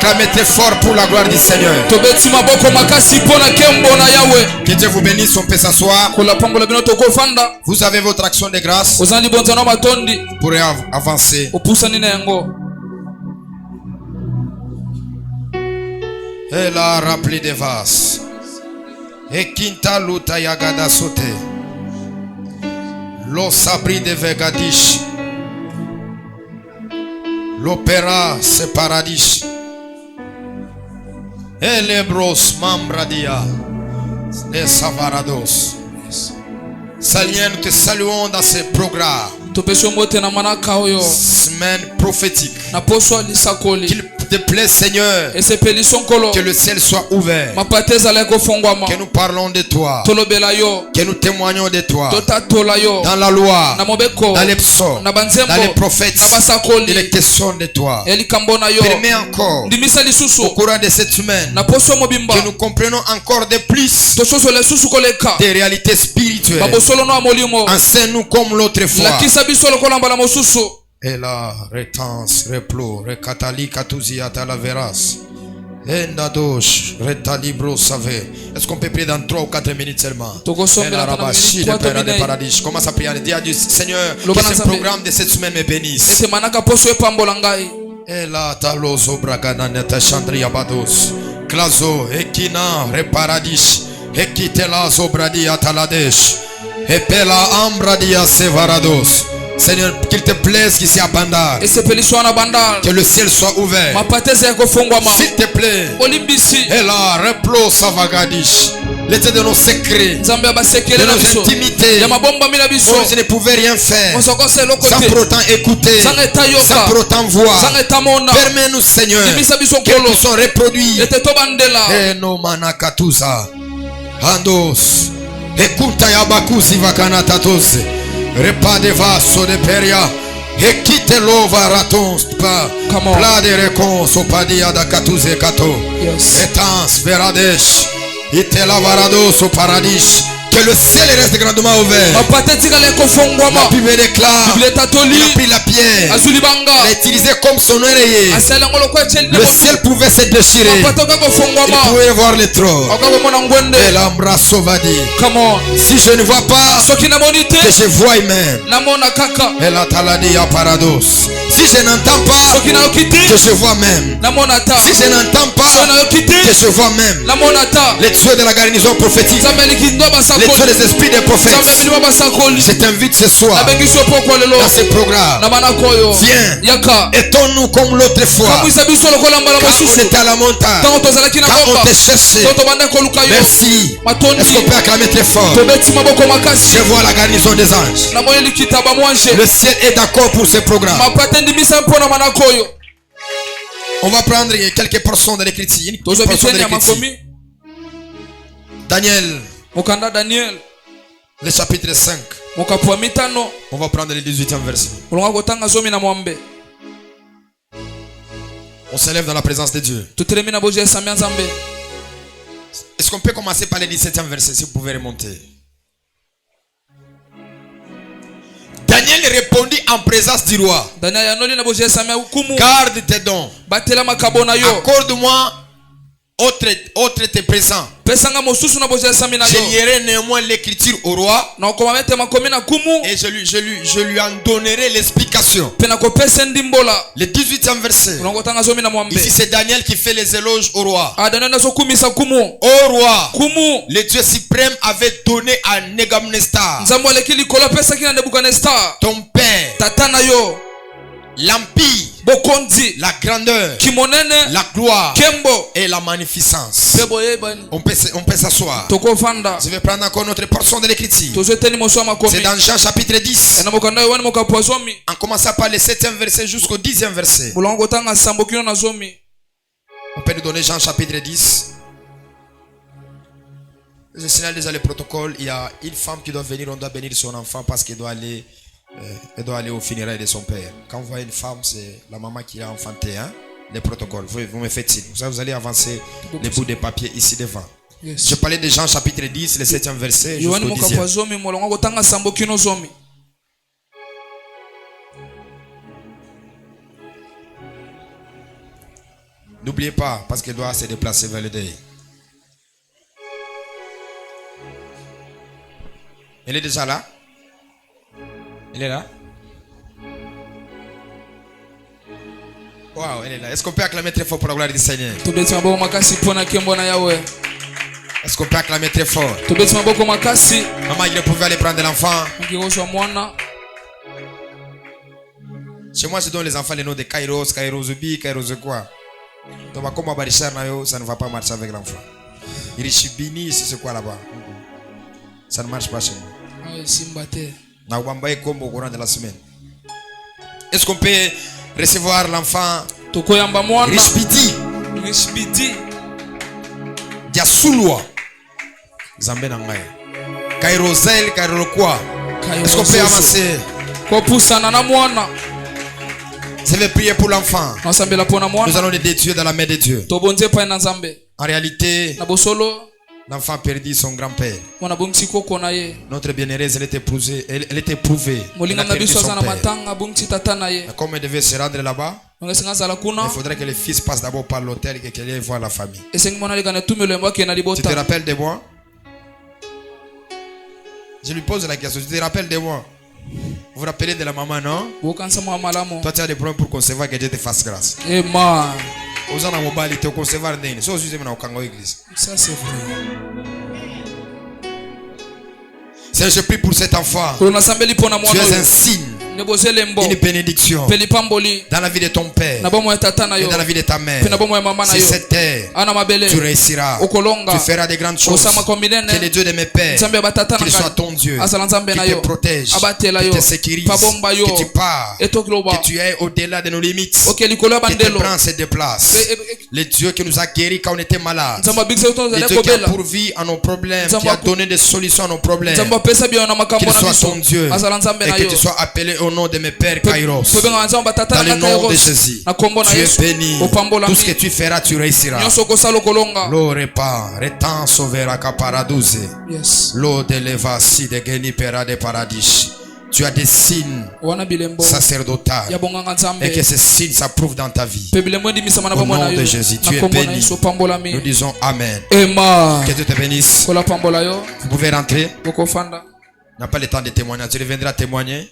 acclamer très fort pour la gloire du Seigneur. Que Dieu vous bénisse, on peut s'asseoir. Vous avez votre action de grâce. Vous pourrez avancer. Et la rempli de vases. Et quinta luta yagada sote. Lo sabri de vegadish. L'opéra c'est paradis. Et les bros mambradia. Les savarados. Seigneur, nous te saluons dans ce programme. Semaine prophétique. Qu'il te plaît, Seigneur, que le ciel soit ouvert, que nous parlons de toi, que nous témoignons de toi dans la loi, dans les psaumes, dans les prophètes. Il est question de toi. Permets encore au courant de cette semaine que nous comprenons encore de plus des réalités spirituelles. Enseigne-nous comme l'autre fois. Et là, retens, replo, recatali, catousia, talaveras. Endadosh, retalibro, savez. Est-ce qu'on peut prier dans 3 ou 4 minutes seulement? Et la rabashi de Père de Paradis. Je commence à prier. Dis à Dieu, Seigneur, que ce programme de cette semaine me bénisse. Et là, talozo, bragana, neta, chandri, abados. Clazo, ekina, reparadis. Ekitela, zobradi, ataladesh. Epela, ambradia, sevarados. Seigneur, qu'il te plaise qu'il s'y abandonne. Que le ciel soit ouvert. S'il te plaît. Et là, replo savagadish. L'état de nos secrets, de nos intimités. Oh, je ne pouvais rien faire sans pour autant écouter, sans pour autant voir. Permets-nous, Seigneur, que nous puissions reproduire. Et nos manakatusa. Andos. Écoute yabakusi vakanatatos. Repas de vaso de peria. Et quitte l'ova raton. Plat de récons. Opadia da katuze kato. Etans veradesh. Ite lavarados au paradis. Que le ciel reste grandement ouvert. La Bible déclare. Il a pris la pierre. Il a utilisé comme son oreiller. Le ciel pouvait se déchirer. Il pouvait voir les trônes. Et l'embrasse va dire. Si je ne vois pas, que je vois même. Et la taladi à parados. Si je n'entends pas, que je vois même. Si je n'entends pas, que je vois même. Les dieux de la garnison prophétique. Les dieux des esprits des prophètes. Je t'invite ce soir dans ce programme. Viens, étonne-nous comme l'autre fois. Quand on était à la montagne, quand on te cherchait. Merci. Est-ce qu'on peut acclamer très fort? Je vois la garnison des anges. Le ciel est d'accord pour ce programme. On va prendre quelques portions de l'écriture. Daniel. Le chapitre 5. On va prendre le 18e verset. On s'élève dans la présence de Dieu. Est-ce qu'on peut commencer par le 17e verset, si vous pouvez remonter? Daniel répondit en présence du roi. Garde tes dons. Accorde-moi autre tes présents. Je lierai néanmoins l'écriture au roi. Et je lui en donnerai l'explication. Le 18e verset. Ici c'est Daniel qui fait les éloges au roi. Au roi, le Dieu suprême avait donné à Nebuchadnezzar, ton père, l'empire, la grandeur, la gloire et la magnificence. On peut s'asseoir. Je vais prendre encore notre portion de l'écriture. C'est dans Jean chapitre 10. En commençant par le 7e verset jusqu'au 10e verset. On peut nous donner Jean chapitre 10. Je signale déjà le protocole. Il y a une femme qui doit venir. On doit bénir son enfant parce qu'elle doit aller. Elle doit aller au funérailles de son père. Quand vous voyez une femme, c'est la maman qui l'a enfanté. Hein? Les protocoles. Vous me faites signe. Vous allez avancer les bouts de papier ici devant. Yes. Je parlais de Jean chapitre 10, le 7e verset jusqu'au 10e. N'oubliez pas, parce qu'elle doit se déplacer vers le deuil. Elle est déjà là? Elle est là? Wow, elle est là. Est-ce qu'on peut acclamer très fort pour la gloire du Seigneur? Est-ce qu'on peut acclamer très fort? Maman, il pouvait aller prendre l'enfant. Chez moi, je donne les enfants les noms de Kairos, Kairosubi, Kairos quoi. Donc, comme ça ne va pas marcher avec l'enfant. Irishibini, c'est quoi là-bas? Ça ne marche pas chez moi. Au courant de la semaine. Est-ce qu'on peut recevoir l'enfant Rishbidi Diasulwa Zambé Nangaye Kairozel, Kairokwa. Est-ce qu'on peut avancer? Je vais prier pour l'enfant. Nous allons l'aider Dieu dans la main de Dieu. En réalité, l'enfant perdit son grand-père. Notre bien-heureuse, elle était éprouvée. Elle a perdu son père. Comme elle devait se rendre là-bas, il faudrait que le fils passe d'abord par l'hôtel et qu'elle aille voir la famille. Tu te rappelles de moi? Je lui pose la question. Tu te rappelles de moi? Vous vous rappelez de la maman, non? Toi, tu as des problèmes pour concevoir que Dieu te fasse grâce. Ça c'est vrai. Seigneur, je prie pour cet enfant. Tu es un signe, une bénédiction dans la vie de ton père et dans la vie de ta mère. Si cette terre, tu réussiras, tu feras des grandes choses. Que le Dieu de mes pères, qu'il soit ton Dieu, qu'il te protège, qu'il te sécurise, que tu pars, que tu es au-delà de nos limites, que tes bras se déplacent. Le Dieu qui nous a guéris quand on était malade, le Dieu qui a pourvu à nos problèmes, qui a donné des solutions à nos problèmes. Qu'il soit ton Dieu et que tu sois appelé au nom de mes pères Kairos. Dans le nom de Jésus, tu es béni. Tout ce que tu feras, tu réussiras. L'eau repart, retan sauvera caparaduze. L'eau de levasi de geni pera de paradis. Tu as des signes sacerdotaux et que ces signes s'approuvent dans ta vie. Au nom de Jésus, tu es béni. Nous disons Amen. Que Dieu te bénisse. Vous pouvez rentrer. On n'a pas le temps de témoigner. Tu reviendras témoigner.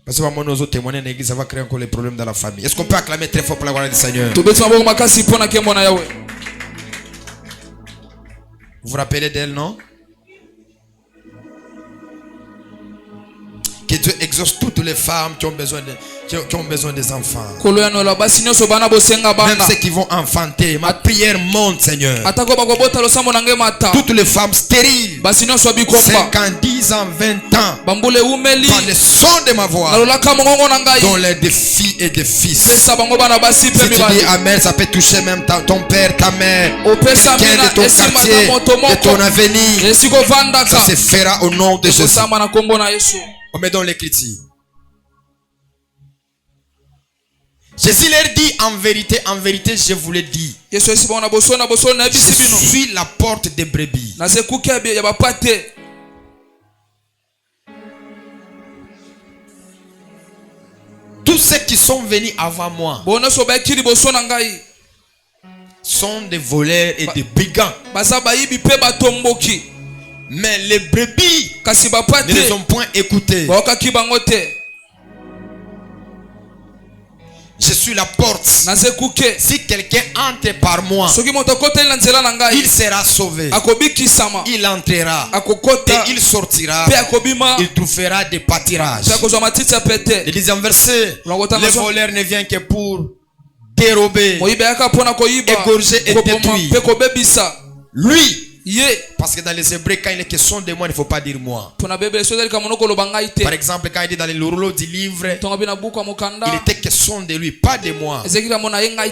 Parce que nous allons témoigner dans l'église, ça va créer encore les problèmes dans la famille. Est-ce qu'on peut acclamer très fort pour la gloire du Seigneur? Vous vous rappelez d'elle, non? Que Dieu exauce toutes les femmes qui ont besoin des enfants. Même ceux qui vont enfanter. Ma prière monte, Seigneur. Toutes les femmes stériles, 5 ans, 10 ans, 20 ans, par le son de ma voix, dont les des filles et des fils. Si tu dis Amen, ça peut toucher même ton père, ta mère, quelqu'un de ton quartier, de ton avenir. Ça se fera au nom de Jésus. On met dans l'écriture. Jésus leur dit en vérité, je vous le dis. Je suis la porte des brebis. Tous ceux qui sont venus avant moi sont des voleurs et des brigands. Mais les brebis ne les ont point écoutés. Je suis la porte. Si quelqu'un entre par moi, il sera sauvé. Il entrera et il sortira. Il trouvera des pâtirages. Le 10e verset. Le voleur ne vient que pour dérober, égorger et détruire. Lui. Parce que dans les Hébreux, quand il est question de moi, il ne faut pas dire moi. Par exemple, quand il est dans le rouleau du livre, il était question de lui, pas de moi.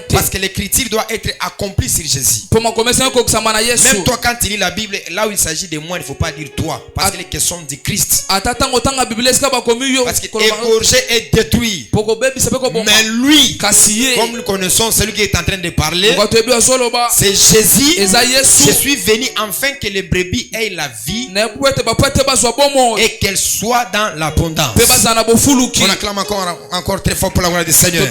Parce que l'écriture doit être accomplie sur Jésus. Même toi, quand tu lis la Bible, là où il s'agit de moi, il ne faut pas dire toi. Parce que les questions du Christ. Parce que égorger et détruire. Mais lui, comme nous connaissons celui qui est en train de parler, c'est Jésus. Je suis venu afin que les brebis aient la vie et qu'elles soient dans l'abondance. On acclame encore très fort pour la gloire du Seigneur.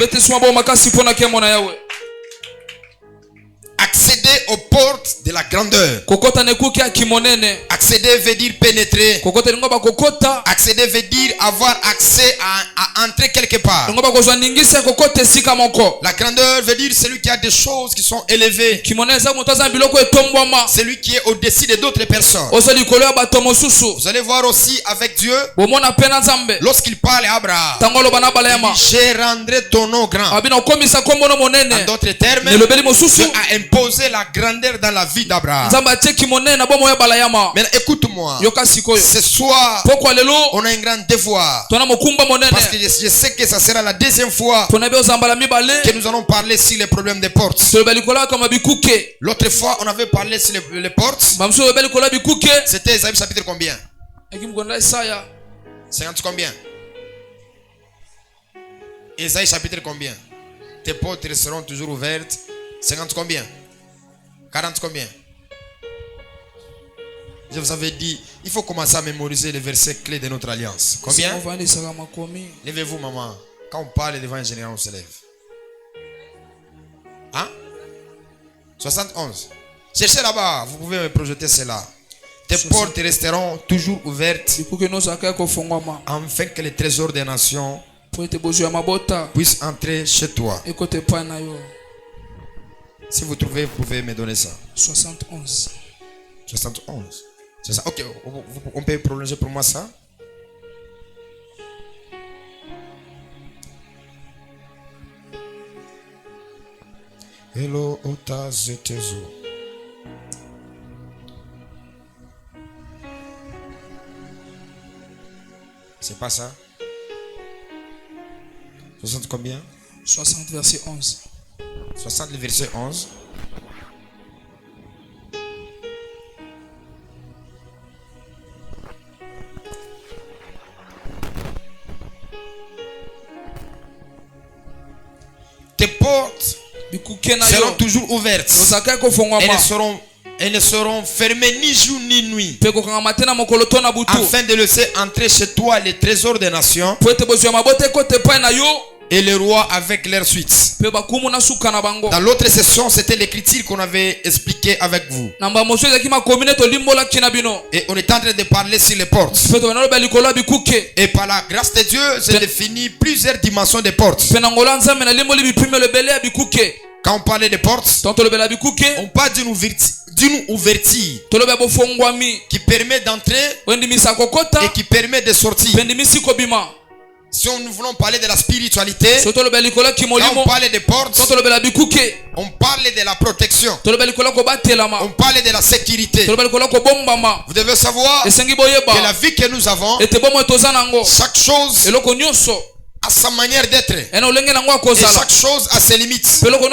accéder aux portes de la grandeur. Accéder veut dire pénétrer. Accéder veut dire avoir accès à entrer quelque part. La grandeur veut dire celui qui a des choses qui sont élevées. Celui qui est au-dessus de d'autres personnes. Vous allez voir aussi avec Dieu, lorsqu'il parle à Abraham, je rendrai ton nom grand. En d'autres termes, Dieu a imposé la grandeur dans la vie d'Abraham. Maintenant écoute-moi, ce soir on a un grand devoir, parce que je sais que ça sera la deuxième fois que nous allons parler sur les problèmes des portes. L'autre fois on avait parlé sur les portes. C'était Isaïe chapitre combien? 50 combien? Isaïe chapitre combien? Tes portes resteront toujours ouvertes. 50 combien? 40 combien? Je vous avais dit, il faut commencer à mémoriser les versets clés de notre alliance. Combien? Levez-vous, maman. Quand on parle devant un général, on se lève. Hein? 71. Cherchez là-bas, vous pouvez me projeter cela. Tes portes resteront toujours ouvertes, afin que les trésors des nations puissent entrer chez toi. Si vous trouvez, vous pouvez me donner ça. 71. 71. C'est ça. Ok, on peut prolonger pour moi ça. Hello, Ota Zetezo. C'est pas ça? 60 combien? 60 verset 11. 60 le verset 11. Tes portes seront toujours ouvertes. Elles ne seront fermées ni jour ni nuit, afin de laisser entrer chez toi les trésors des nations et les rois avec leur suite. Dans l'autre session, c'était l'écriture qu'on avait expliqué avec vous. Et on est en train de parler sur les portes. Et par la grâce de Dieu, j'ai défini plusieurs dimensions des portes. Quand on parlait des portes, on parle d'une ouverture qui permet d'entrer et qui permet de sortir. Si nous voulons parler de la spiritualité, quand on parle des portes, on parle de la protection, on parle de la sécurité. Vous devez savoir que la vie que nous avons, chaque chose à sa manière d'être, et chaque chose a ses limites. Mais dans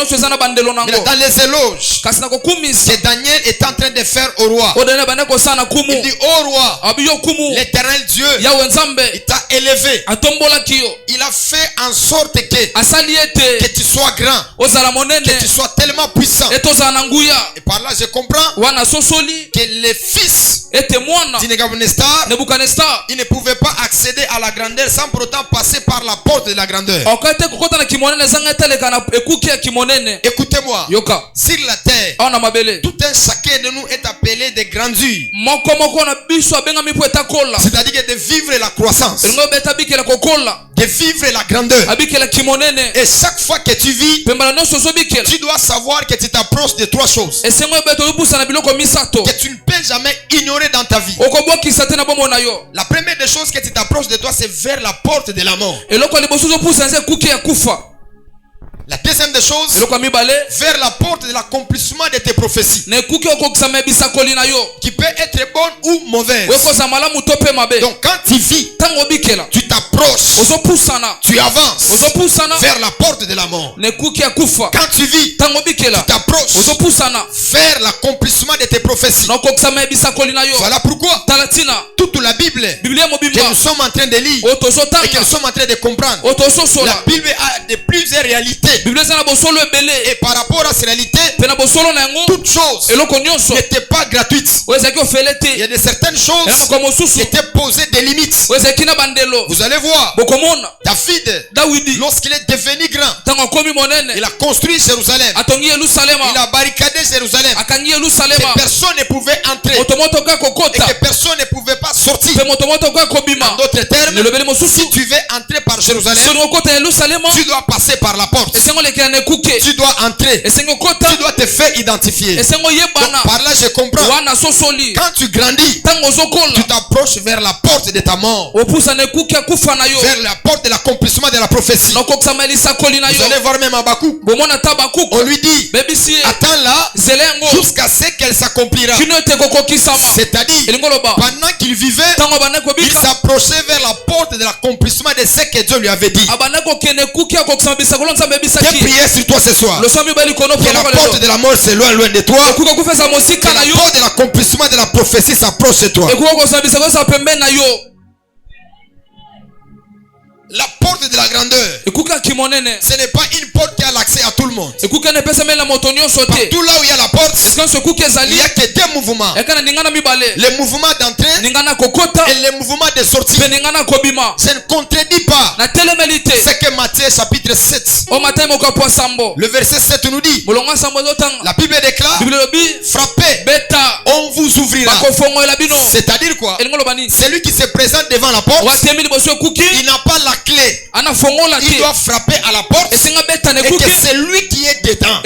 les éloges que Daniel est en train de faire au roi, il dit: oh roi, l'Éternel Dieu, il t'a élevé, il a fait en sorte que tu sois grand, que tu sois tellement puissant. Et par là je comprends que les fils du Nebuchadnezzar, ils ne pouvaient pas accéder à la grandeur sans pour autant passer par la porte de la grandeur. Écoutez-moi, sur la terre, tout un chacun de nous est appelé de grandir, c'est-à-dire de vivre la croissance, de vivre la grandeur. Et chaque fois que tu vis, tu dois savoir que tu t'approches de trois choses que tu ne peux jamais ignorer dans ta vie. La première des choses que tu t'approches de toi, c'est vers la porte de la mort. La deuxième des choses, vers la porte de l'accomplissement de tes prophéties, qui peut être bonne ou mauvaise. Donc quand tu vis, tu t'approches, tu avances vers la porte de la mort. Quand tu vis, tu t'approches vers l'accomplissement de tes prophéties. Voilà pourquoi toute la Bible que nous sommes en train de lire et que nous sommes en train de comprendre, la Bible a de plusieurs réalités. Et par rapport à ces réalités, toute chose n'était pas gratuite. Il y a de certaines choses qui étaient posées des limites. Vous allez voir, David, lorsqu'il est devenu grand, il a construit Jérusalem. Il a barricadé Jérusalem. Que personne ne pouvait entrer. Et que personne ne pouvait pas sortir. En d'autres termes, si tu veux entrer par Jérusalem, tu dois passer par la porte. Tu dois entrer. Tu dois te faire identifier. Donc, par là, je comprends. Quand tu grandis, tu t'approches vers la porte de ta mort. Vers la porte de l'accomplissement de la prophétie. Vous allez voir même Habakkuk. On lui dit, attends là jusqu'à ce qu'elle s'accomplira. C'est-à-dire, pendant qu'il vivait, il s'approchait vers la porte de l'accomplissement de ce que Dieu lui avait dit. Que prier sur toi ce soir. Que la porte de la mort s'éloigne loin de toi. Que la porte de l'accomplissement de la prophétie s'approche de toi. La porte de la grandeur, ce n'est pas une porte qui a l'accès à tout le monde. Partout là où il y a la porte, il n'y a que deux mouvements. Le mouvement d'entrée et le mouvement de sortie. Ça ne contredit pas ce que Matthieu chapitre 7, le verset 7 nous dit. La Bible déclare, frappez, on vous ouvrira. C'est-à-dire quoi? Celui qui se présente devant la porte, il n'a pas la clé. Il doit frapper à la porte. Et que c'est lui qui est dedans.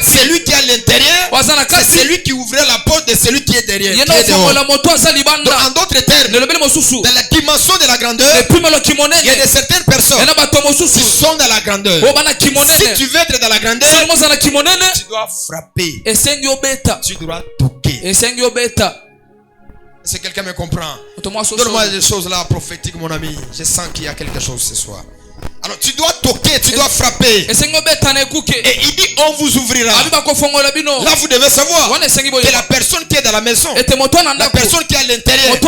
C'est lui qui est à l'intérieur. C'est celui qui ouvre la porte de celui qui est derrière. Donc, en d'autres termes, dans la dimension de la grandeur, il y a de certaines personnes qui sont dans la grandeur. Si tu veux être dans la grandeur, tu dois frapper. Tu dois toquer. Si quelqu'un me comprend, donne-moi des choses là prophétiques, mon ami. Je sens qu'il y a quelque chose ce soir. Alors tu dois toquer, tu dois frapper. Et il dit on vous ouvrira. Là vous devez savoir que la personne qui est dans la maison, la personne qui est à l'intérieur,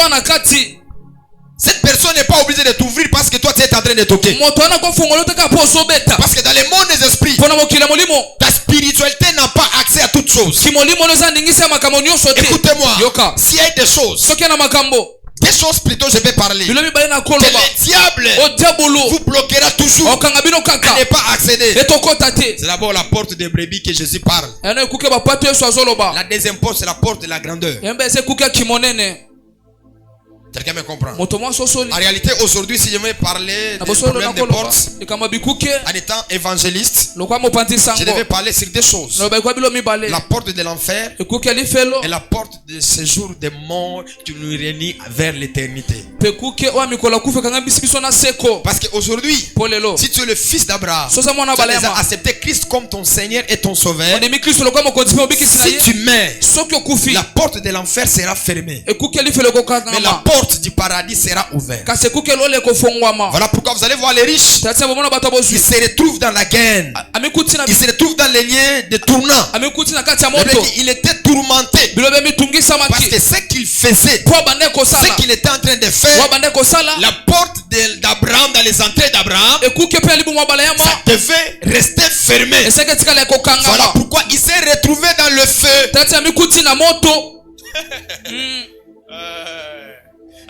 cette personne n'est pas obligée de t'ouvrir parce que toi tu es en train de toquer. Parce que dans le monde des esprits, ta spiritualité n'a pas accès à toutes choses. Écoutez-moi, s'il y a des choses plutôt je vais parler, que le diable vous bloquera toujours à ne pas accéder. C'est d'abord la porte des brebis que Jésus parle. La deuxième porte c'est la porte de la grandeur. Quelqu'un me comprend? En réalité, aujourd'hui, si je veux parler des problèmes des portes, en étant évangéliste, je devais parler sur deux choses. La porte de l'enfer et la porte de séjour des morts qui nous réunit vers l'éternité. Parce qu'aujourd'hui, si tu es le fils d'Abraham, tu as déjà accepté Christ comme ton Seigneur et ton Sauveur. Si tu meurs, la porte de l'enfer sera fermée. Mais la porte du paradis sera ouverte. Voilà pourquoi vous allez voir les riches. Ils se retrouvent dans la gaine. Ils se retrouvent dans les liens de tournant. Il était tourmenté parce que ce qu'il faisait, ce qu'il était en train de faire, la porte d'Abraham, dans les entrées d'Abraham, ça devait rester fermé. Voilà pourquoi il s'est retrouvé dans le feu.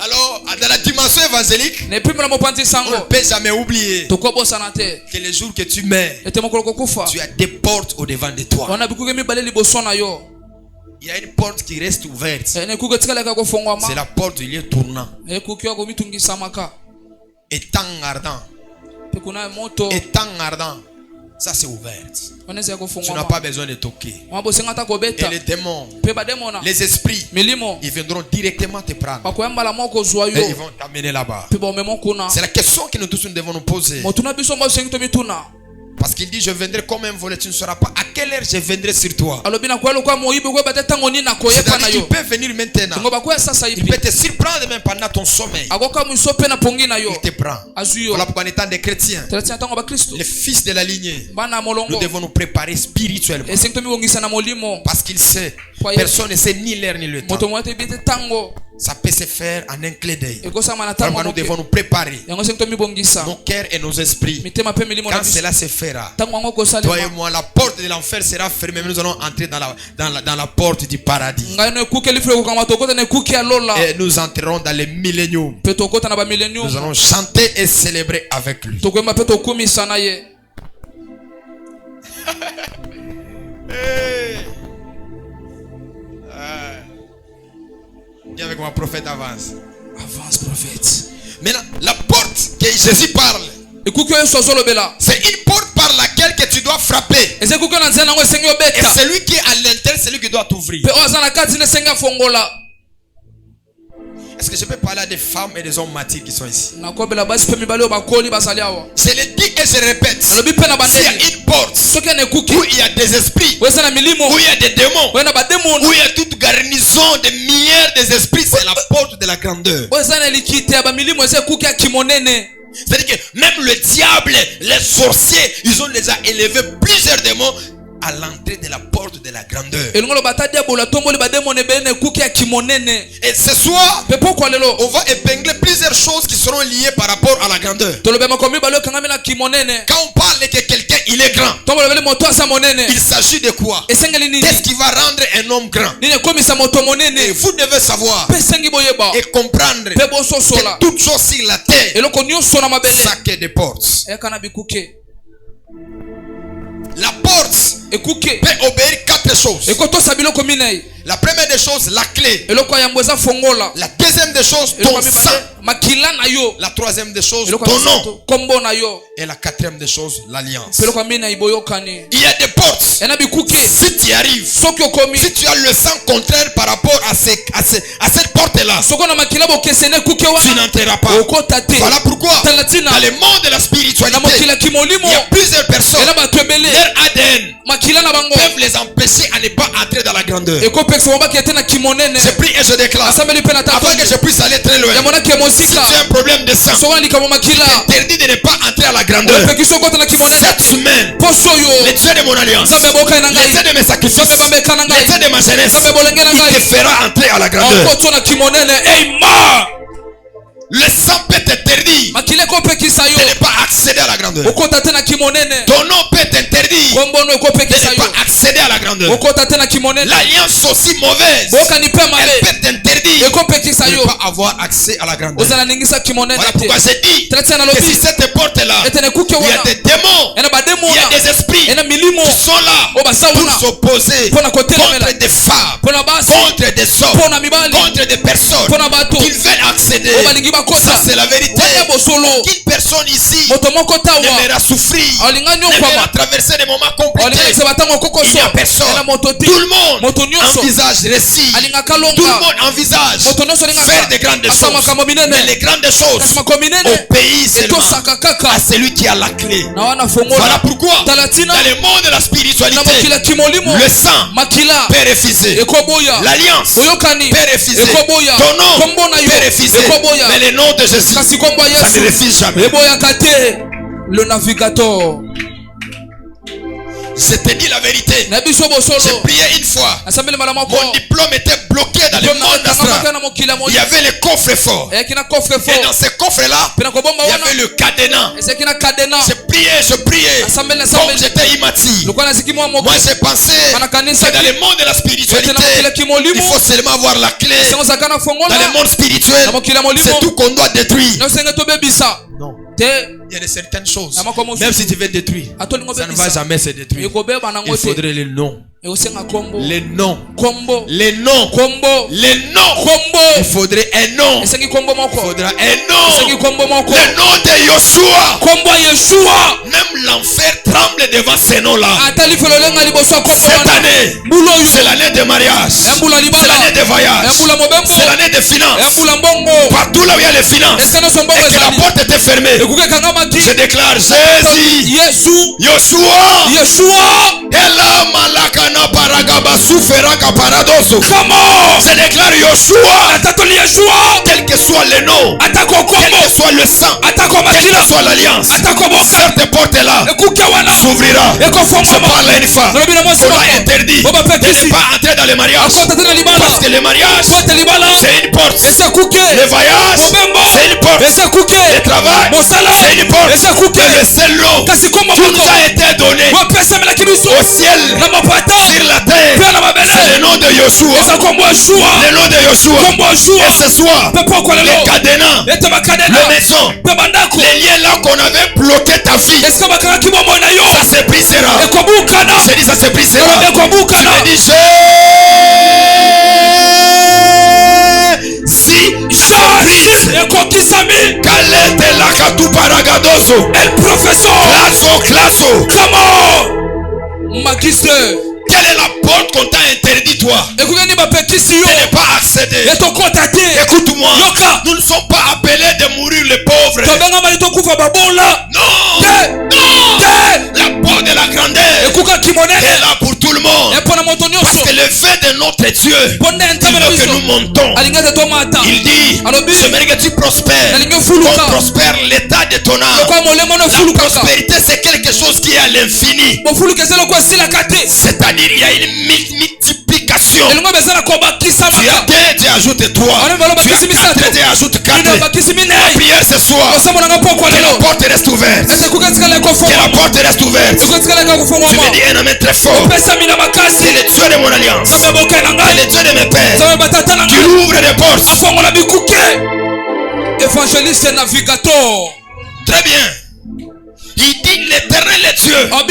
Alors, dans la dimension évangélique, on ne peut jamais oublier que les jours que tu meurs, tu as des portes au devant de toi. Il y a une porte qui reste ouverte. C'est la porte du lieu tournant. Étant ardent. Étant ardent. Ça c'est ouvert. Tu n'as pas besoin de toquer. Et les démons, les esprits, ils viendront directement te prendre. Et ils vont t'amener là-bas. C'est la question que nous tous nous devons nous poser. Parce qu'il dit je viendrai comme un voleur, tu ne sauras pas à quelle heure je viendrai sur toi. C'est-à-dire qu'il peut venir maintenant. Il peut te surprendre même pendant ton sommeil. Il te prend. Voilà pourquoi en étant des chrétiens, les fils de la lignée, nous devons nous préparer spirituellement. Parce qu'il sait, personne ne sait ni l'heure ni le temps. Ça peut se faire en un clé d'œil. Nous devons nous préparer nos cœurs et nos esprits. Quand cela se fera, toi et moi, la porte de l'enfer sera fermée. Nous allons entrer dans la porte du paradis. Et nous entrerons dans le millénium. Nous allons chanter et célébrer avec lui. Viens avec moi, prophète, avance. Avance, prophète. Maintenant, la porte que Jésus parle, c'est une porte par laquelle que tu dois frapper. Et celui qui est à l'intérieur, c'est lui qui doit t'ouvrir. Est-ce que je peux parler à des femmes et des hommes martyrs qui sont ici? Je le dis et je répète. S'il y a une porte où il y a des esprits, où il y a des démons, où il y a toute garnison de milliards des esprits, c'est la porte de la grandeur. C'est-à-dire que même le diable, les sorciers, ils ont déjà élevé plusieurs démons à l'entrée de la porte de la grandeur. Et ce soir, on va épingler plusieurs choses qui seront liées par rapport à la grandeur. Quand on parle que quelqu'un il est grand, il s'agit de quoi? Qu'est-ce qui va rendre un homme grand? Et vous devez savoir et comprendre que toute chose sur la terre, ça que des portes. La porte peut obéir 4 choses. La première des choses, la clé. La deuxième des choses, ton sang. La troisième des choses, ton nom. Et la quatrième des choses, l'alliance. Il y a des portes. Si tu arrives, si tu as le sang contraire par rapport à cette porte-là, tu n'entreras pas. Voilà pourquoi dans le monde de la spiritualité, il y a plusieurs personnes, leur ADN peuvent les empêcher à ne pas entrer dans la grandeur. Je prie et je déclare, afin que je puisse aller très loin. Si tu as un problème de sang, interdit de ne pas entrer à la grandeur. Cette semaine, le Dieu de mon alliance, le Dieu de mes sacrifices, le Dieu de ma jeunesse, il te fera entrer à la grandeur. Le sang peut t'interdire de ne pas accéder à la grandeur. Ton nom peut t'interdire de ne pas accéder à la grandeur. L'alliance aussi mauvaise, elle peut t'interdire de ne pas avoir accès à la grandeur. Voilà pourquoi j'ai dit que si cette porte-là, il y a des démons, il y a des esprits qui sont là pour s'opposer contre des femmes, contre des hommes, contre des personnes qui veulent accéder. Ça c'est la vérité. Aucune personne ici n'aimera souffrir, n'aimera traverser des moments compliqués. Il n'y a personne. Tout le monde envisage récit. Tout le monde envisage faire des grandes choses. Mais les grandes choses au pays seulement à celui qui a la clé. Voilà pourquoi dans le monde de la spiritualité, le sang peut refuser, l'alliance peut refuser, ton nom peut refuser, mais le nom de Jésus, ça ne refuse jamais. Le navigateur. Je te dis la vérité. J'ai prié une fois. Mon diplôme était bloqué dans le monde astral. Il y avait le coffre-fort. Et dans ce coffre-là, il y avait le cadenas. J'ai prié. Comme j'étais immature, moi j'ai pensé que dans le monde de la spiritualité, il faut seulement avoir la clé. Dans le monde spirituel, c'est tout qu'on doit détruire. Non. Il y a de certaines choses, même si tu veux détruire, ça ne va jamais se détruire. Il faudrait les noms. Les noms. Les noms. Les noms. Il faudrait un nom. Il faudra un nom. Le nom de Yoshua. Même l'enfer tremble devant ces noms-là. Cette année, c'est l'année de mariage. C'est l'année de voyage. C'est l'année de finances. Partout là où il y a les finances et que la porte était fermée, je déclare Jésus, Yoshua, Ela Malaka Comment? Je déclare Yoshua, quel que soit le nom, quel que soit le sang, quelle que soit l'alliance, cette porte-là s'ouvrira. Je parle à une femme. On a interdit de ne pas entrer dans le mariage. Parce que le mariage, c'est une porte. Le voyage, c'est une porte. Le travail, c'est une porte. Le seul nom qui nous a été donné au ciel, sur la terre, c'est le nom de Yoshua. Le nom de Yoshua. Et ce soir, les cadenas, les maisons, les liens là qu'on avait bloqué ta vie, ça se brisera. Je dis ça se brisera. Tu me dis si Kalete la katu paragadoso. El professeur. Classo. Comment? Magister. Quelle est la porte qu'on t'a interdit toi de ne pas accéder? Écoute-moi. Nous ne sommes pas appelés de mourir les pauvres. Non. La porte de la grandeur est là pour tout le monde. Parce que le vœu de notre Dieu, il veut que nous montons. Il dit, j'aimerais que tu prospères. Qu'on prospère l'état de ton âme. La prospérité, c'est quelque chose qui est à l'infini. C'est-à-dire il y a une multiplication. Tu as 2, tu ajoutes 3. Tu as 4, tu ajoutes 4. La prière ce soir, que la porte reste ouverte. Que la porte reste ouverte. Tu me dis un amen très fort. C'est le Dieu de mon alliance. C'est le Dieu de mes pères. Tu ouvres les portes. Évangéliste navigateur. Très bien. Il dit l'Éternel est Dieu a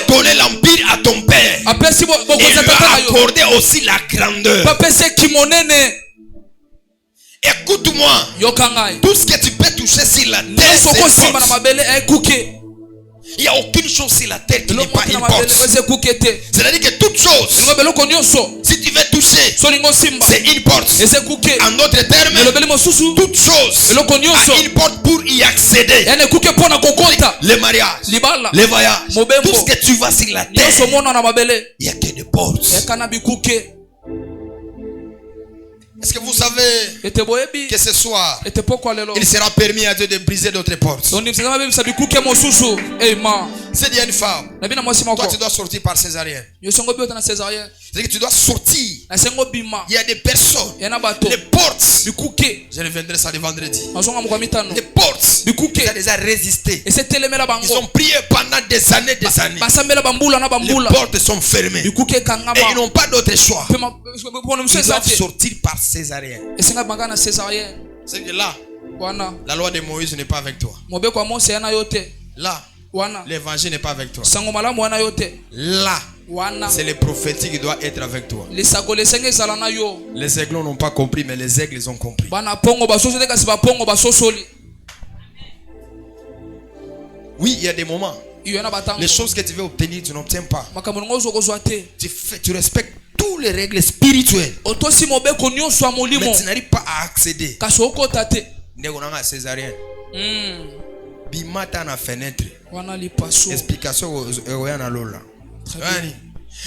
donné l'empire à ton père. Et il lui a accordé aussi la grandeur. Écoute-moi. Tout ce que tu peux toucher sur la terre, c'est force. Il n'y a aucune chose sur la terre qui n'est pas une porte. C'est-à-dire que toute chose, si tu veux toucher, c'est une porte. En d'autres termes, toute chose a une porte pour y accéder. Le mariage, le voyage, tout ce que tu vois sur la terre, il n'y a que des portes. Est-ce que vous savez que ce soir, il sera permis à Dieu de briser d'autres portes? C'est dit à une femme, toi tu dois sortir par césarienne. C'est-à-dire que tu dois sortir. Il y a des personnes, les portes, je reviendrai ça le vendredi. Les portes, tu as déjà résisté. Ils ont prié pendant des années. Les portes sont fermées. Et ils n'ont pas d'autre choix. Ils doivent sortir par césarienne. C'est que là, la loi de Moïse n'est pas avec toi. Là, l'évangile n'est pas avec toi. Là, c'est le prophétique qui doit être avec toi. Les aiglons n'ont pas compris, mais les aigles ont compris. Oui, il y a des moments. Les choses que tu veux obtenir, tu n'obtiens pas. Tu respectes toutes les règles spirituelles. Mais tu n'arrives pas à accéder. Césarienne. Bimata na fenêtre. Explication au Lola.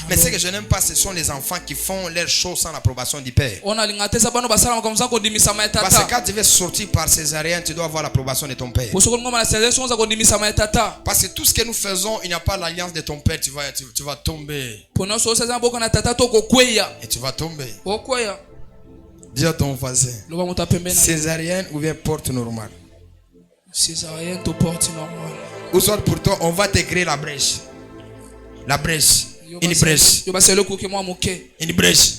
Mais ce que je n'aime pas, ce sont les enfants qui font leurs choses sans l'approbation du père. Parce que quand tu veux sortir par césarienne, tu dois avoir l'approbation de ton père. Parce que tout ce que nous faisons, il n'y a pas l'alliance de ton père, tu vas tomber. Et tu vas tomber. Dis à ton voisin, césarienne ou bien porte normale. Césarienne ou porte normale. Ou soit pour toi, on va te créer la brèche. La brèche. Une brèche. Une brèche.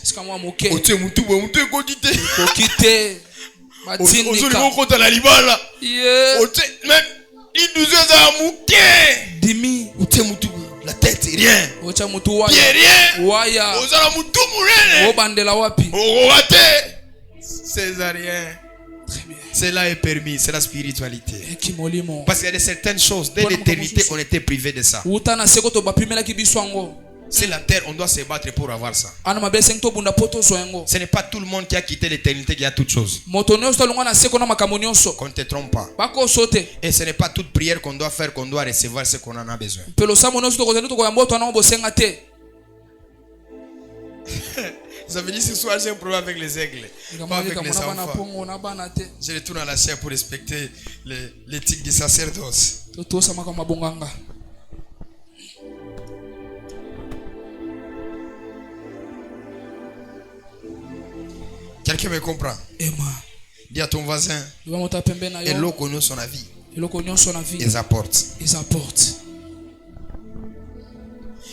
La tête, rien. Césarien. Cela est permis, c'est la spiritualité. Parce qu'il y a certaines choses, dès l'éternité, on était privé de ça. C'est la terre, on doit se battre pour avoir ça. Ce n'est pas tout le monde qui a quitté l'éternité qui a toutes choses. Qu'on ne te trompe pas. Et ce n'est pas toute prière qu'on doit faire qu'on doit recevoir ce qu'on en a besoin. Ils avaient dit ce soir j'ai un problème avec les aigles, pas avec les enfants. Je retourne à la chair pour respecter l'éthique du sacerdoce. Quelqu'un me comprend? Dis à ton voisin, et l'eau connaît son avis. Ils apportent.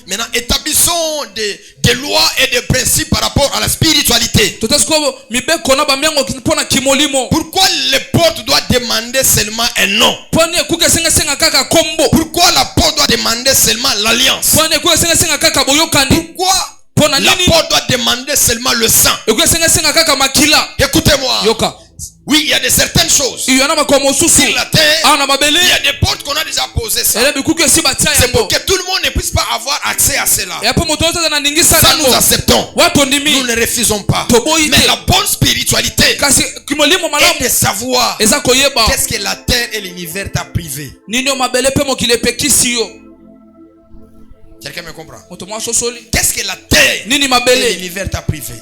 Maintenant, établissons des lois et des principes par rapport à la spiritualité. Pourquoi les portes doivent demander seulement un nom? Pourquoi la porte doit demander seulement l'alliance? Pourquoi la porte doit demander seulement le sang? Écoutez-moi. Oui, il y a de certaines choses. Sur la terre, il y a des portes qu'on a déjà posées. C'est pour que tout le monde ne puisse pas avoir accès à cela. Ça, nous acceptons. Nous ne refusons pas. Mais la bonne spiritualité est de savoir qu'est-ce que la terre et l'univers t'a privé. Quelqu'un me comprend? Qu'est-ce que la terre et l'univers t'a privé?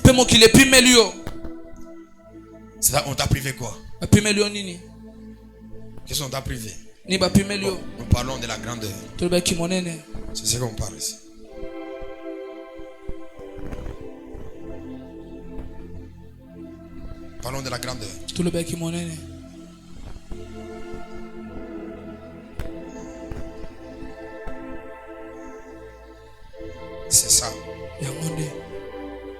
C'est là, on t'a privé quoi? Qu'est-ce qu'on t'a privé? Nous parlons de la grandeur. C'est ce qu'on parle ici. Parlons de la grandeur. C'est ça.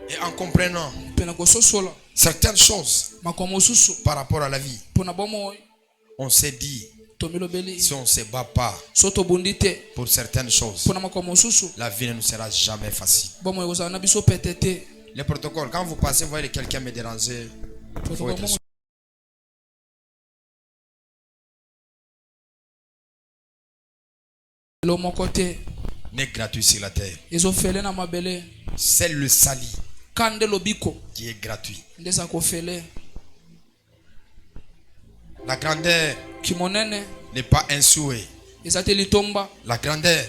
Et en comprenant certaines choses par rapport à la vie, on s'est dit, si on ne se bat pas pour certaines choses, la vie ne nous sera jamais facile. Les protocoles, quand vous passez, vous voyez quelqu'un me déranger, il faut être sûr. N'est gratuit sur la terre. C'est le sali qui est gratuit. La grandeur n'est pas un souhait. La grandeur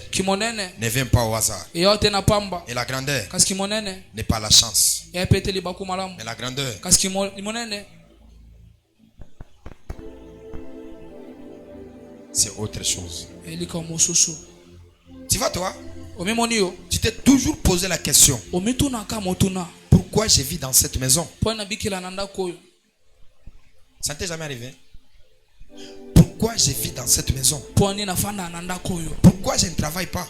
ne vient pas au hasard. Et la grandeur n'est pas la chance. Mais la grandeur, c'est autre chose. Tu vois toi, tu t'es toujours posé la question, pourquoi je vis dans cette maison? Ça ne t'est jamais arrivé? Pourquoi je vis dans cette maison? Pourquoi je ne travaille pas?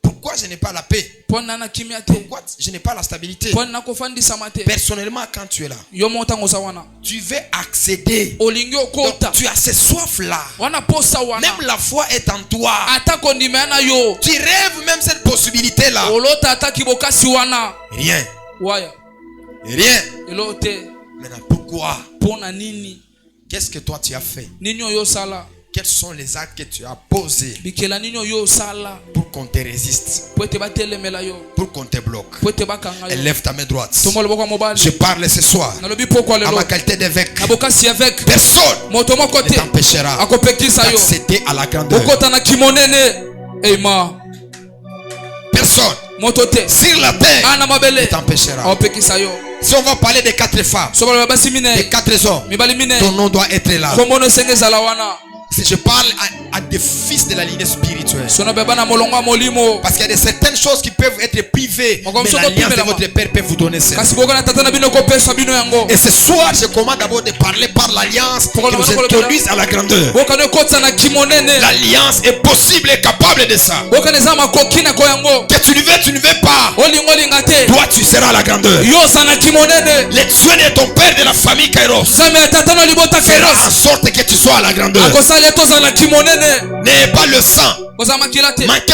Pourquoi je n'ai pas la paix? Pourquoi je n'ai pas la stabilité? Personnellement, quand tu es là, tu veux accéder. Donc, tu as ces soifs-là. Même la foi est en toi. Tu rêves même cette possibilité-là. Rien. Rien. Maintenant, pourquoi? Qu'est-ce que toi tu as fait? Quels sont les actes que tu as posés pour qu'on te résiste, pour qu'on te bloque? Lève ta main droite. Je parle ce soir à ma qualité d'évêque. Personne ne t'empêchera d'accéder à la grandeur. Personne sur la terre ne t'empêchera. Si on va parler des 4 femmes, des 4 hommes, ton nom doit être là. Si je parle à des fils de la lignée spirituelle, parce qu'il y a de certaines choses qui peuvent être privées, mais l'alliance de votre père peut vous donner cela. Et ce soir, je commande d'abord de parler par l'alliance qui nous introduise à la grandeur. L'alliance est possible et capable de ça. Que tu ne veux pas, toi tu seras à la grandeur. Les soins de ton père de la famille Kairos fera en sorte que tu sois à la grandeur. N'ayez pas le sang. Manquez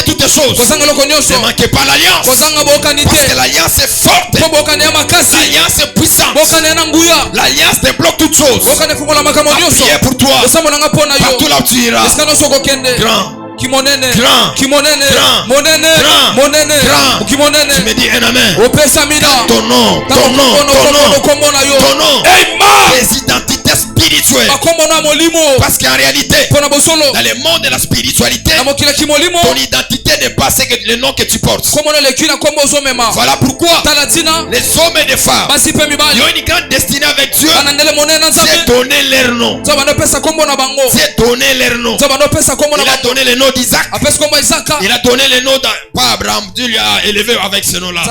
toutes les choses. Ne manquez pas l'alliance. Parce que l'alliance est forte. L'alliance est puissante. L'alliance débloque toutes choses. Priez pour toi. Partout là où tu iras. Grand. Tu me dis un amen. Ton nom. Les identités spirituelles Parce qu'en réalité, dans le monde de la spiritualité, ton identité n'est pas le nom que tu portes. Voilà pourquoi les hommes et les femmes qui ont une grande destinée avec Dieu, c'est donner leur nom. C'est donner leur nom. Il a donné le nom d'Isaac. Il a donné le nom d'Abraham. Dieu lui a élevé avec ce nom-là.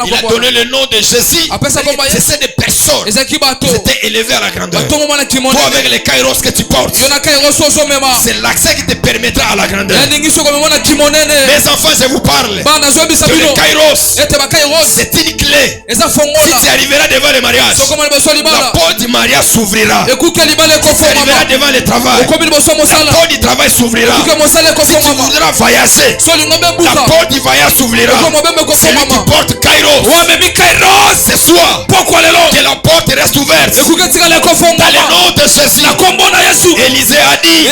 Il a donné le nom de Jésus. C'est des personnes qui étaient élevées à la grandeur. Toi avec les kairos que tu portes, c'est l'accès qui te permettra à la grandeur. Mes enfants, je vous parle que les kairos, c'est une clé. Si tu arriveras devant le mariage, la porte du mariage s'ouvrira. Si tu arriveras devant le travail, la porte du travail s'ouvrira. Si tu voudras voyager, la porte du voyage s'ouvrira. Celui qui porte kairos, c'est soi. Que la porte reste ouverte. Dans le nom de Jésus. Élisée a dit,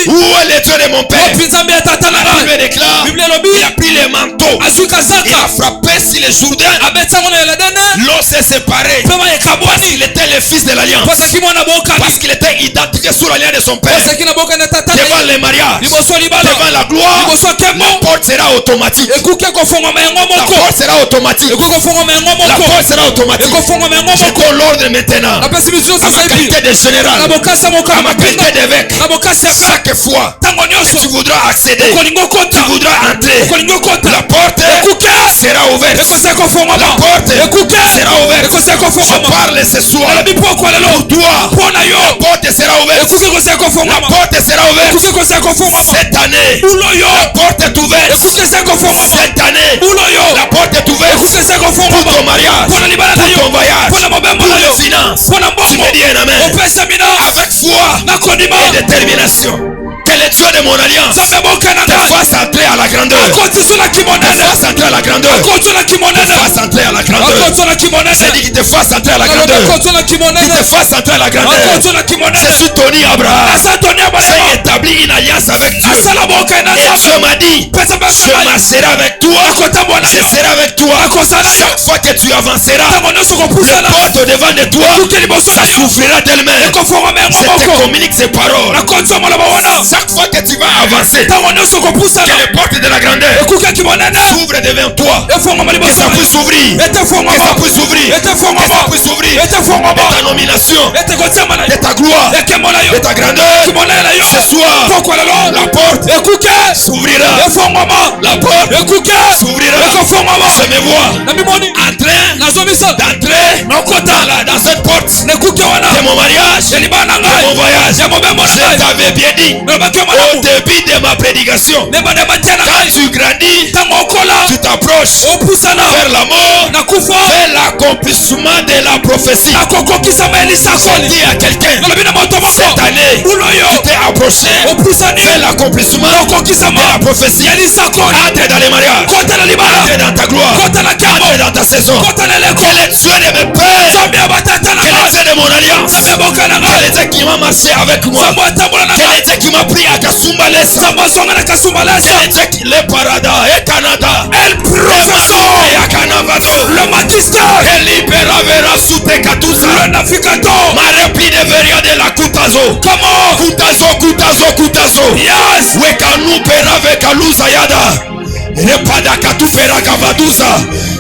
où est le Dieu de mon père? La Bible déclare, il a pris les manteaux, il a frappé sur les Jourdains. L'eau s'est séparée parce qu'il était le fils de l'alliance, parce qu'il était identifié sous l'alliance de son père. Devant le mariage, devant la gloire, la porte sera automatique. La porte sera automatique. La porte sera automatique. Je donne l'ordre maintenant à ma qualité de général, à ma qualité d'évêque. Chaque fois que tu voudras accéder, tu voudras entrer, la porte sera ouverte. La porte sera ouverte. Je parle ce soir pour toi. La porte sera ouverte. La porte sera ouverte. Cette année, la porte est ouverte. Cette année, la porte est ouverte pour ton mariage, pour ton voyage, pour les finances. Tu me dis un amen. Avec foi et détermination. Que le Dieu de mon alliance te fasse entrer à la grandeur. Te fasse entrer à la grandeur. Te fasse entrer à la grandeur. J'ai dit qu'il te fasse entrer à la grandeur. Qu'il te fasse entrer à la grandeur. Je suis Tony Abraham. J'ai établi une alliance avec Dieu. Et Dieu m'a dit, je marcherai avec toi. Je serai avec toi. Chaque fois que tu avanceras, le porte devant de toi, ça s'ouvrira d'elle-même. Je te communique ces paroles. Chaque fois que tu vas avancer, que les portes de la grandeur s'ouvrent devant toi, que ça puisse s'ouvrir, que ça puisse s'ouvrir, que ça puisse s'ouvrir, de ta nomination, de ta gloire, de ta grandeur. Ce soir, la porte s'ouvrira. La porte s'ouvrira. Je me vois en train d'entrer dans cette porte de mon mariage, de mon voyage. Je t'avais bien dit au début de ma prédication, quand tu grandis, tu t'approches vers la mort, vers l'accomplissement de la prophétie. Je dis à quelqu'un, cette année, tu t'es approché vers l'accomplissement de la prophétie. Entre dans les mariages, entre dans ta gloire, entre dans ta saison. Que le Dieu de mes pères, que le Dieu de mon alliance, que le Dieu qui m'a marché avec moi, que le Dieu qui m'a pris à Kasumbalesa, que le Dieu qui le parada et Canada, el professeur et à Canavado, le magistrat, el libera vera sute katusa, le navigateur, ma rapide veria de la Kutazo. Comment? Kutazo. Yes. Wekanu pera vekaluza yada. Repada katufera kavaduza.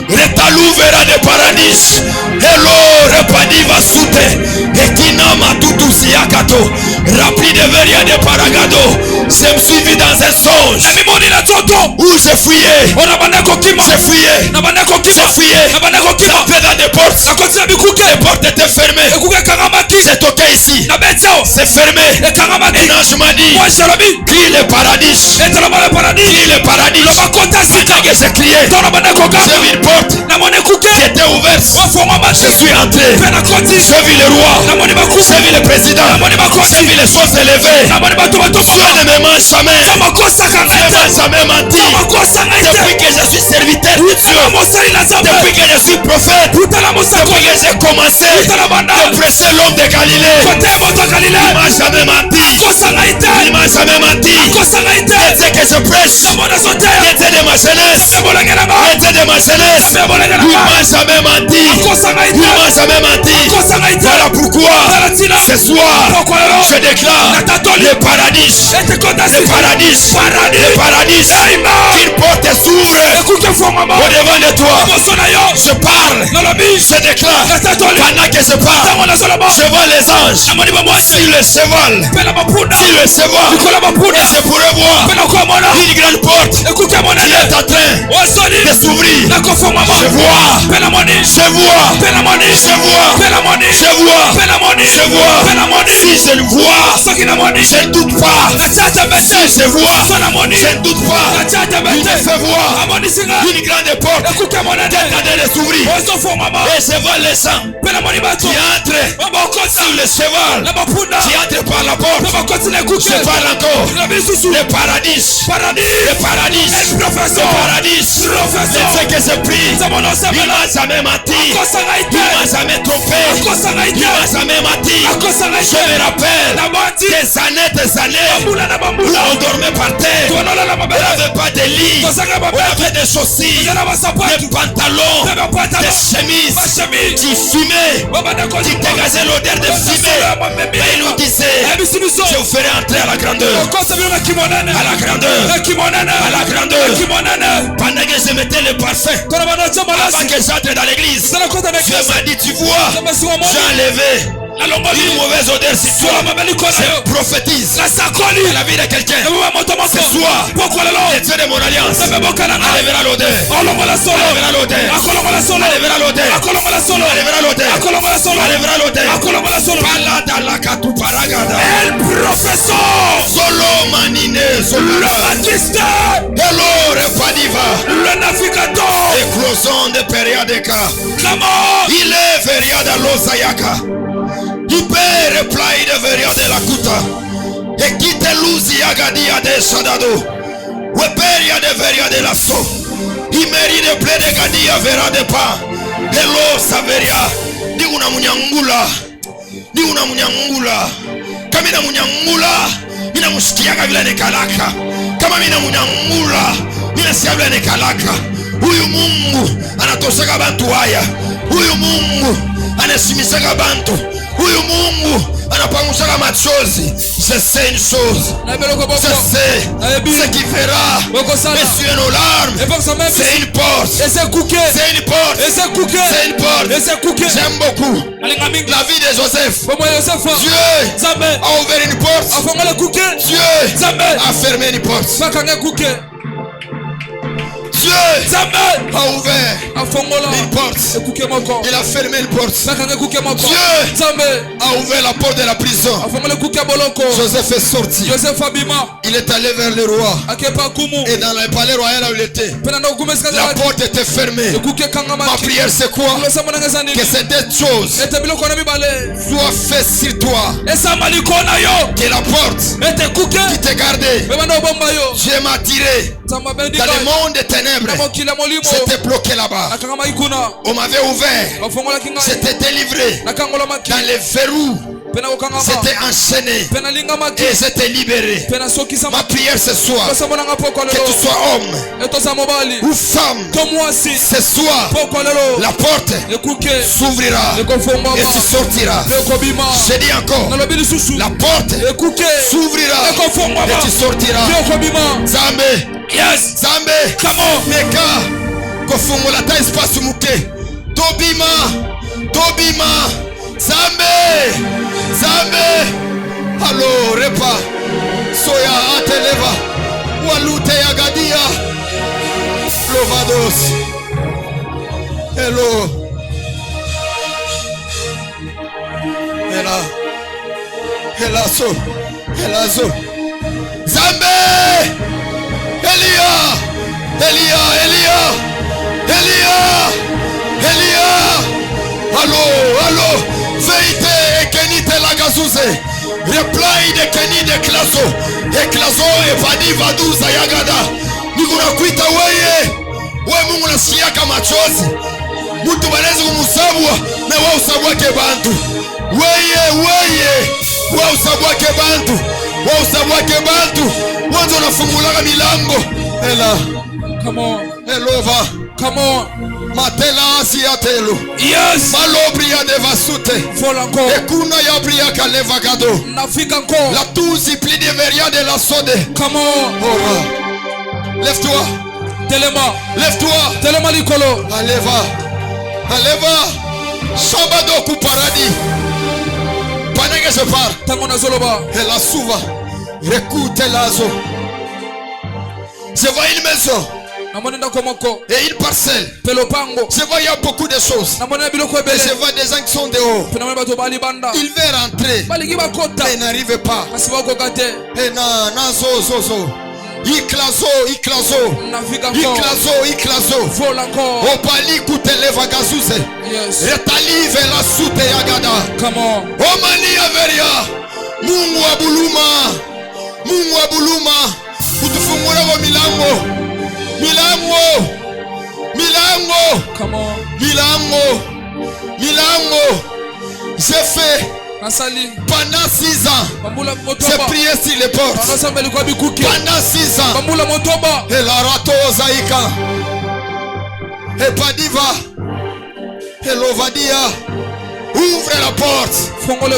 Retalu vera de paradis. Hello repadi vasute. Ekina matutu siakato. Rapide veria de paragado. Je me suis vu dans un songe où j'ai fouillé. J'ai fouillé. J'ai dans des portes. Les portes étaient fermées. J'ai toqué ici. C'est fermé. Et l'ange m'a dit, crie le paradis. Crie le paradis. Pendant que j'ai crié, j'ai vu une porte qui était ouverte. Je suis entré. J'ai vu le roi. J'ai vu le président. J'ai vu les choses élevées. Dieu ne me mange jamais. Dieu ne m'a jamais menti. Depuis que je suis serviteur de Dieu, depuis que je suis prophète, depuis que j'ai commencé de prêcher l'homme de Galilée, il ne m'a jamais menti. Il ne m'a jamais menti. Le Dieu que je prêche, le Dieu de ma jeunesse, le Dieu de ma jeunesse, il ne m'a jamais menti. Il ne m'a jamais menti. Voilà pourquoi Ce soir, je déclare le paradis. Le paradis. Le paradis. Une porte s'ouvre au-devant de toi. Je parle. Je déclare. Pendant que je parle, je vois les anges sur le cheval. Sur le cheval. Et je pourrais voir une grande porte qui est en train de s'ouvrir. Je vois. Si je le vois, je ne doute pas. Si je vois, je ne doute pas. Il me fait voir une grande porte qui est en train de s'ouvrir. Et je vois les gens qui entrent sur le cheval, qui entrent par la porte. Je parle encore. Le paradis. Le paradis. Le paradis. C'est ce que je prie. Il m'a jamais menti. Il m'a jamais trompé. Il m'a jamais menti. Je me rappelle des années où on dormait par terre. On n'avait pas de lit. On avait des chaussures, des pantalons, des chemises qui fumaient, qui dégageaient l'odeur de fumée. Et il nous disait, je vous ferai entrer à la grandeur. À la grandeur. À la grandeur. Pendant que je mettais le parfum, avant que j'entre dans l'église, Dieu m'a dit, tu vois, j'ai enlevé une mauvaise odeur sur toi. Je prophétise à la vie de quelqu'un. Ce soir, le Dieu de mon alliance enlèvera l'odeur. Enlèvera l'odeur. Enlèvera l'odeur. Enlèvera l'odeur. Palada la katu paragada. El professeur. Solo manine. Le magistère. Hello repadiva. Le navigateur. Éclosion de périodeka. Il est veriada losayaka. Hyper play de veria de la kuta. Et quitte luzi agadia de sadado. Weperia de veria de la so. Imeri de ple de gadia vera de pa. Hello saveria. Di una munyangula. Kama mina munyangula. Mina mushikiaga vile ne kalaka. Kama mina munyangula. Mina siabla ne kalaka. Huyu Mungu anatoshaka bantu haya. Huyu Mungu anasimisaka bantu. Huyu Mungu anapangushaka machozi. Je sais une chose. Je sais ce qui fera essuyer nos larmes. C'est une porte. C'est une porte. C'est une porte. J'aime beaucoup la vie de Joseph. Dieu a ouvert une porte. Dieu a fermé une porte. Dieu a ouvert une porte. Il a fermé une porte. Dieu a ouvert la porte de la prison. Joseph est sorti. Il est allé vers le roi. Et dans le palais royal où il était, la porte était fermée. Ma prière c'est quoi? Que ces deux choses soient faites sur toi. Que la porte qui te gardait, Dieu m'a tiré dans le monde des ténèbres. J'étais bloqué là-bas. On m'avait ouvert. J'étais délivré dans les verrous. J'étais enchaîné et j'étais libéré. Ma prière ce soir, que tu sois homme ou femme, ce soir la porte s'ouvrira et tu sortiras. Je dis encore, la porte s'ouvrira et tu sortiras. Zambe, yes, Zambe, meka kofungula ta espace muke. Tobima, Zambe, allo repa, soya ateleva, walute yagadia, lovados, hello, helazo, Zambe, Elia, allo, veite ekenite la gazuze, reply de keni de klaso, eklaso evadi vaduza yagada, nikuna kuita weye Mungu nasikiaka machozi, mtu banaweza kumusabwa, na wao usabwake bantu, weye, wao usabwake bantu, wanzo nafungulaka milango, ela, come on, elova, Come on. Matela siatelo. Yes. Malobria devasute. Volanko. Ekuna ya bria kalevagado. Nafika encore. La touzi pli de veria de la sode. Come on. Oh. Lève-toi. Telema. Lève-toi. Telema likolo. Aleva. Aleva. Sambado ku paradis. Panenge se part. Tangona zoloba. Et la souva. Recoute l'azo. Je vois une maison. Et une parcelle. Je vois il y a beaucoup de choses. Et je vois des gens qui sont dehors. Ils veulent rentrer. Mais ils n'arrivent pas. Et non, Iklazo. Opali kuteleva gazuze. Retali vela sute yagada. Omani averia. Mungu abuluma. Utufungura wa milango. J'ai fait pendant 6 ans. J'ai prié sur les portes. Pendant 6 ans. Et la rato zaika. Et Padiva. Et Lovadia. Ouvre la porte. Ouvre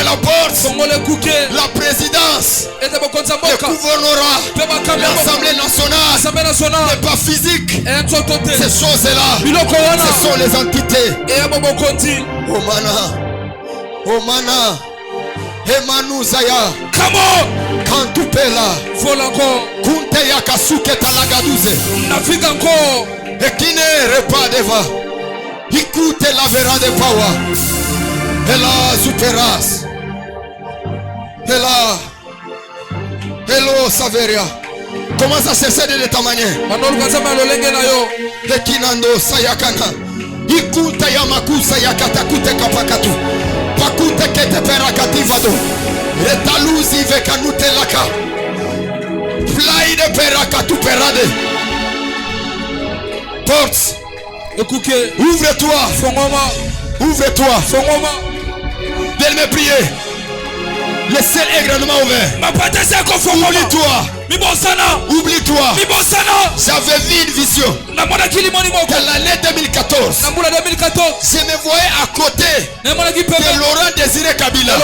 la porte. La présidence. Le gouvernorat. L'Assemblée nationale. N'est pas physique. Ces choses-là. Ce sont les entités. Omana. Emanu Zaya. Kantupela. Kunte Yakasuke Talagaduze. Ekine repas deva. Écoute la vera de power. Et la superas. Et la. Hello Saveria. Commence à cesser de ta manière. Ekinando sayakana. Écoute Yamakusa Yakatakute Kapakatu. Pakute Kete Perakativado. Retaluzi Vekanute Laka. Fly de Perakatu Perade. Porte. Ouvre-toi. Ouvre-toi. Donne-moi prier. Le ciel est grandement ouvert. Oublie-toi. J'avais vu une vision. Dans l'année 2014. Je me voyais à côté de Laurent Désiré Kabila.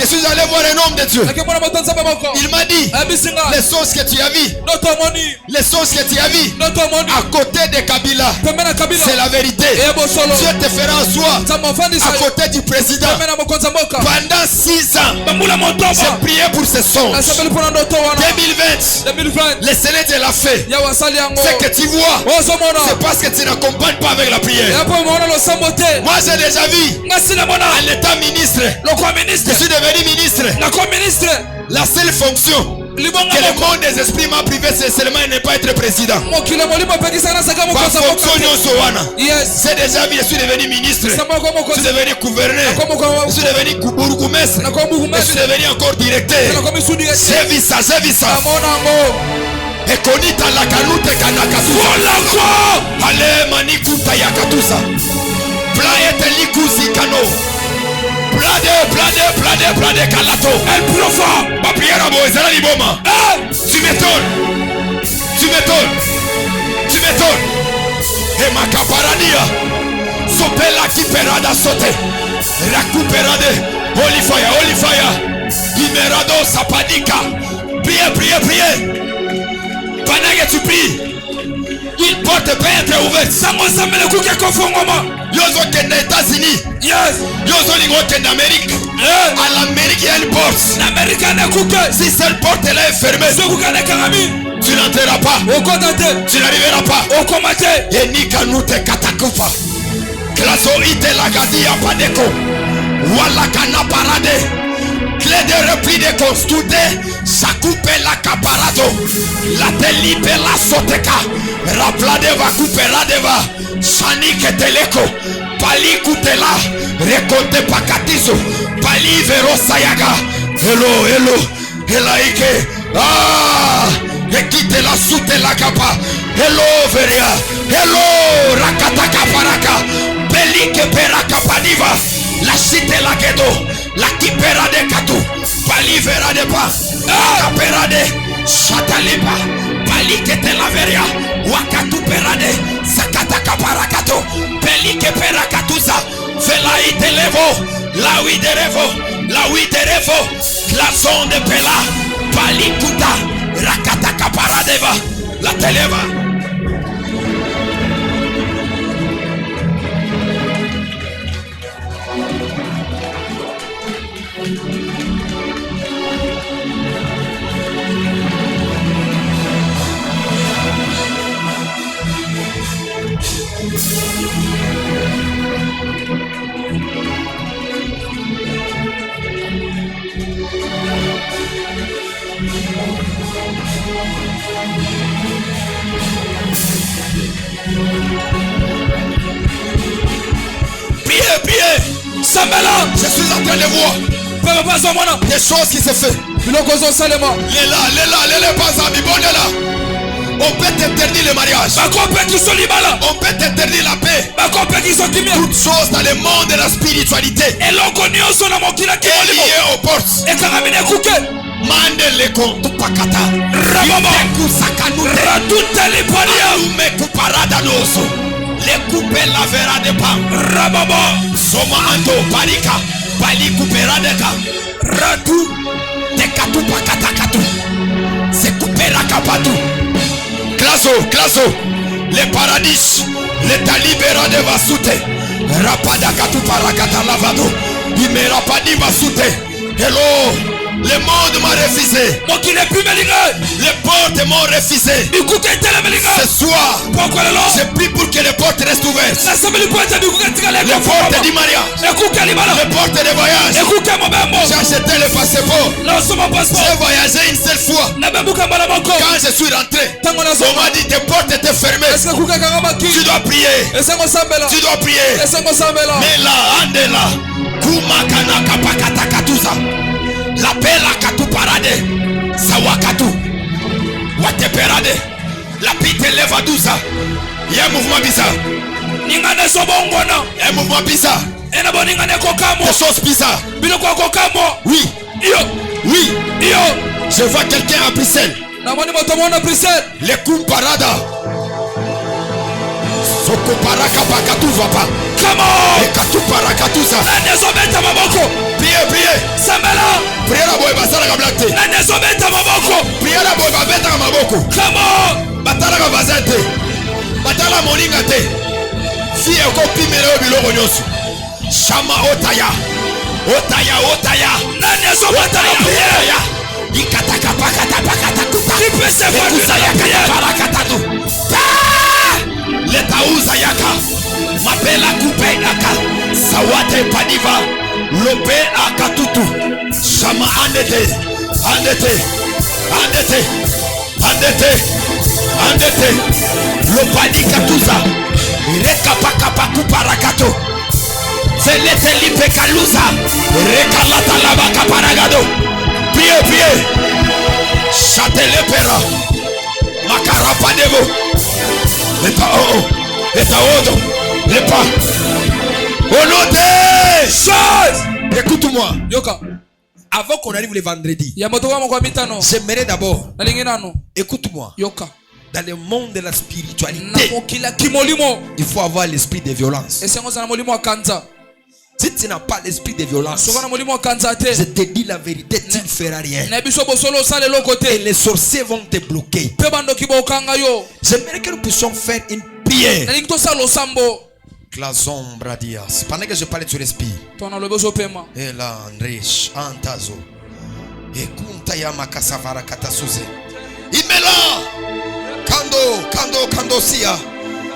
Je suis allé voir un homme de Dieu. Il m'a dit, les choses que tu as vues, à côté de Kabila, c'est la vérité. Dieu te fera asseoir à côté du président. Pendant 6 ans, j'ai prié pour ce songe. 2020, le Seigneur te l'a fait. Ce que tu vois, c'est parce que tu n'accompagnes pas avec la prière. Moi j'ai déjà vu en état ministre. Je suis devenu ministre. La seule fonction que le monde des esprits m'a privé, c'est seulement ne pas être président. C'est déjà vu, je suis devenu ministre. Je suis devenu gouverneur. Je suis devenu bourgmestre. Je suis devenu encore directeur. J'ai vu ça. Et konita la kanute kanakatusa. Ale manikuta yakatusa. Plaete likusi kano. Plade kalato. El profa. Ma prière à Moïse liboma. Tu m'étonnes. Et ma caparania. Sopela kiperada sote. Rakuperade. Holy fire. Imerado sapadika. Priez. Pendant que tu pries, une porte peut être ouverte. Yozo kende États-Unis. Yozo lingo kende Amérique. À l'Amérique il y a une porte. Si cette porte là est fermée, tu n'entreras pas. Tu n'arriveras pas. Et nikanute katakufa. Klaso ite lagadi apadeko. Wala kana parade. Clé de repli de constude. Sakupe la caparado. La telipe la soteka. Raplade va coupera deva. Sani keteleko. Pali kutela. Rekonte pakatizo. Pali vero sayaga. Hello. Elaike. Ekite la sute la capa. Hello veria. Hello rakataka paraka. Pelike peraka paniva. La cite la gedo. La kipera de katu. Pali vera de pa. Kapera de. Chatalepa. Palikete laveria. Wakatu perade. Sakata kaparakato. Pelike perakatusa. Velaï de levo. La oui de revo. La oui de revo. Glaçon de pela. Palikuta. Rakata kaparadeva. La televa. Je suis en train de voir des choses qui se font. On peut t'interdire le mariage. On peut t'interdire la paix. Toutes choses dans le monde de la spiritualité est liée aux portes. Mandele kontu pakata. Iteku sakanute. Ratuteli paria. Alume kuparada noso. Le coupe la vera de pan. Rababa. Soma anto parika. Pali kupera de ka. Ratu. Tekatu pakata katu. Se kupera kapatu. Classo. Le paradis. Le talibera de vasute. Rapada katu parakata lavado. Imerapadi vasute. Hello. Le monde m'a refusé. Les portes m'ont refusé. Ce soir, j'ai pris pour que les portes restent ouvertes. Les portes du mariage. Les portes de voyage. J'ai acheté le passeport. J'ai voyagé une seule fois. Quand je suis rentré, on m'a dit tes portes étaient fermées. Tu dois prier. Tu dois prier. Mais là, andela. Kumakana kapakata katuza. La pela katu parade. Sawakatu. Wate perade. La pite leva douza. Y'a un mouvement bizarre. Ningane sobongona. Un mouvement bizarre. Enabo ningane kokamo. Des choses bizarres. Biloko kokamo. Oui. Oui. Je vois quelqu'un à Bruxelles. Namoni motomona Bruxelles. Les coups parada. Soko paraka pakatu vapa. Comment? Et katu parakatusa. Nezobeta maboko. Priez. Samela. Priez la boy basara kablate. Nezobeta maboko. Priez la boy babeta maboko. Comment? Batala kabazate. Batala moninga te. Si eko pimere biloko nyoso. Shama otaya. Nezobeta priez. Ikataka pakata kuta. Ripese fakusa yakata parakatatu. Leta uza yaka. Mapela kupe aka. Sawate padiva. Lope akatutu. Shama andete. Lopadi katuza. Reka pakapaku parakato. Zelete lipe kaluza. Reka lata laba kaparagado. Priez. Chatele pera. Makarapa devo. Leta odo. Lepa. Honote. Chose. Écoute-moi. Yoka. Avant qu'on arrive le vendredi, j'aimerais d'abord. Écoute-moi. Yoka. Dans le monde de la spiritualité, il faut avoir l'esprit de violence. Si tu n'as pas l'esprit de violence, je te dis la vérité, tu ne feras rien. Et les sorciers vont te bloquer. J'aimerais que nous puissions faire une prière. Pendant que je parle, tu respires. Et là, Andrich, Antazo. Et Kuntaya Makasavara Katasuze. Imela. Kando Sia.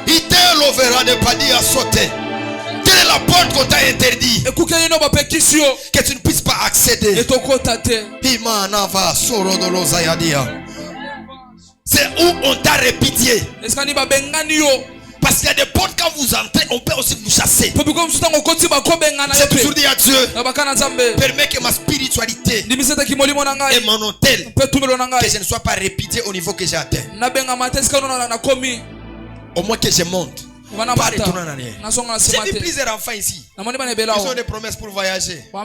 Ite l'overa de Padia sauter. Quelle est la porte qu'on t'a interdit? Que tu ne puisses pas accéder. C'est où on t'a répété. Parce qu'il y a des portes, quand vous entrez, on peut aussi vous chasser. C'est toujours dit à Dieu. Permets que ma spiritualité et mon hôtel, que je ne sois pas répété au niveau que j'ai atteint. Au moins que je monte. Pas retourner en arrière. J'ai vu plusieurs enfants ici. Ils ont des promesses pour voyager. Pour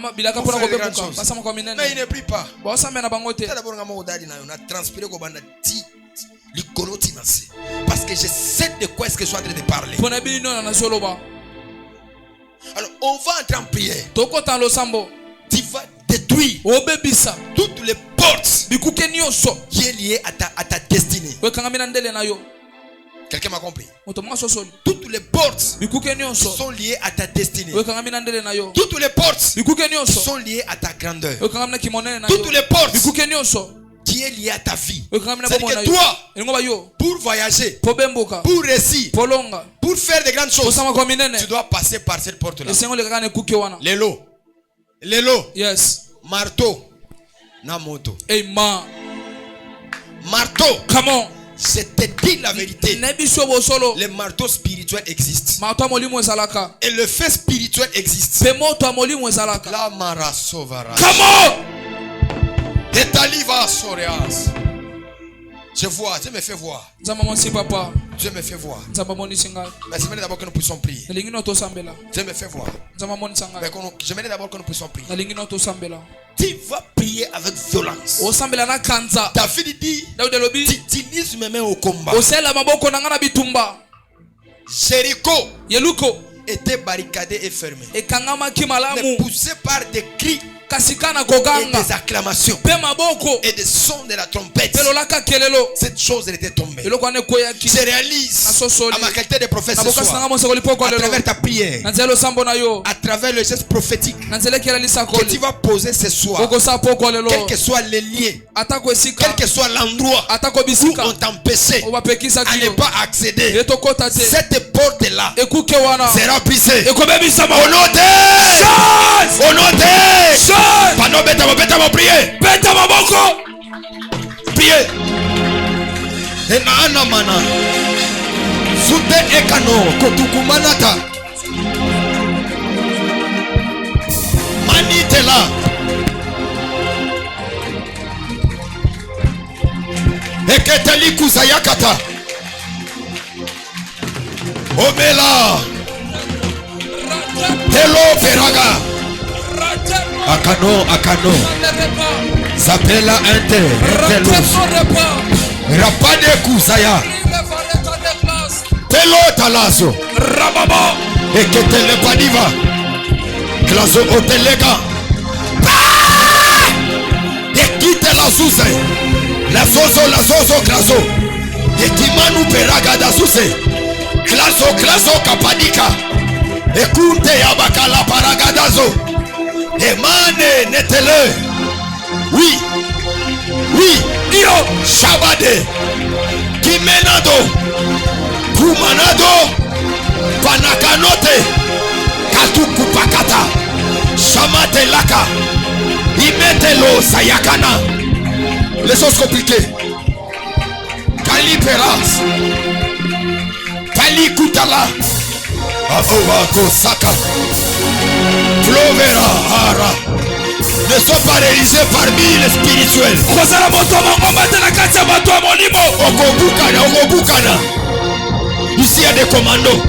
faire de grandes choses. Mais ils ne prient pas. On a transpiré. Parce que je sais de quoi est-ce que je suis en train de parler. Alors on va entrer en prière. Tu vas détruire toutes les portes qui est liée à ta destinée. Quelqu'un m'a compris? Toutes les portes sont liées à ta destinée. Toutes les portes sont liées à ta grandeur. Toutes les portes qui est liée à ta vie. C'est que toi, pour voyager, pour réussir, pour faire de grandes choses, tu dois passer par cette porte-là. Lélo. Yes. Marteau. Namoto. Amen. Marteau. Come on. Je te dis la vérité. Les marteaux spirituels existent. Et le fait spirituel existe. La Mara Sovara. Et Taliva Soreas. Je vois, Dieu me fait voir. Dieu me fait voir. Mais j'aimerais d'abord que nous puissions prier. Dieu me fait voir. Mais j'aimerais d'abord que nous puissions prier. Tu vas prier avec violence. David dit, tu utilises mes mains au combat. Jéricho était barricadé et fermé. Mais poussé par des cris et des acclamations et des sons de la trompette, cette chose elle était tombée. Je réalise à ma qualité de prophète ce soir, à travers ta prière, à travers le geste prophétique que tu vas poser ce soir, quel que soit les liens, quel que soit l'endroit où on t'empêchait à ne pas accéder, cette porte là sera brisée au nom de Pano beta mo prier. Beta maboko. Prier. Ena mana. Sute ekano kotukumanata. Manitela. Eketeli kusayakata. Omela. Hello Feraga. Akano Zapela Intelos Rapade Kusaya Telo Talazo Rababa Eketele Padiva Klazo Otelega Ekite la Suse La Soso Klazo Ekimanu Peraga da Suse Klazo Kapadika Ekunte Yabakala Paragadazo Emane netele. Oui. Io Shabade. Kimenado. Kumanado. Panakanote. Katuku pakata. Shamate laka. Imetelo sayakana. Les choses compliquées. Kaliperas. Kalikutala. Aowa Saka. Plovera Hara. Ne sois pas réalisé parmi les spirituels. Ogobukana. Ici il y a des commandos.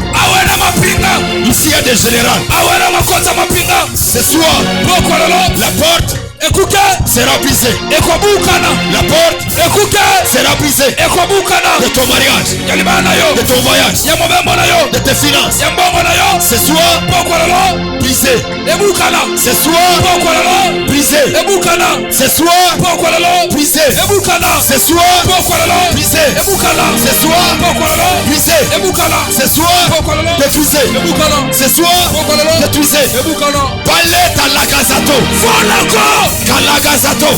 Ici il y a des généraux. Ce soir, la porte sera brisée. La porte sera brisée. De ton mariage, de ton voyage, de tes finances. Ce soir, brisé. Ce soir, brisé. Ce soir, brisé. Ce soir, brisé. Ce soir, brisé. Ce soir, détruisé. Ce soir, détruisé. Paleta Lagazato. Kalagazato.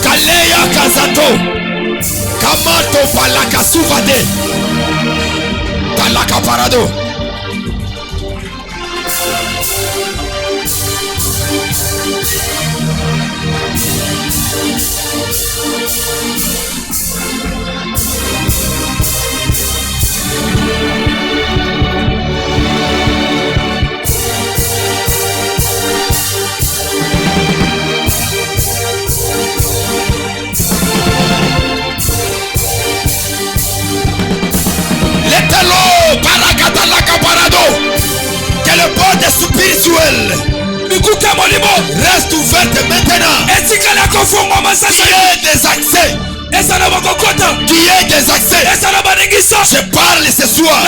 Kaleya Kazato. Kamato Palakasuvade. Kalaka Parado. Que le porte spirituel reste ouverte maintenant. Il y a des accès qui ait des accès. Je parle ce soir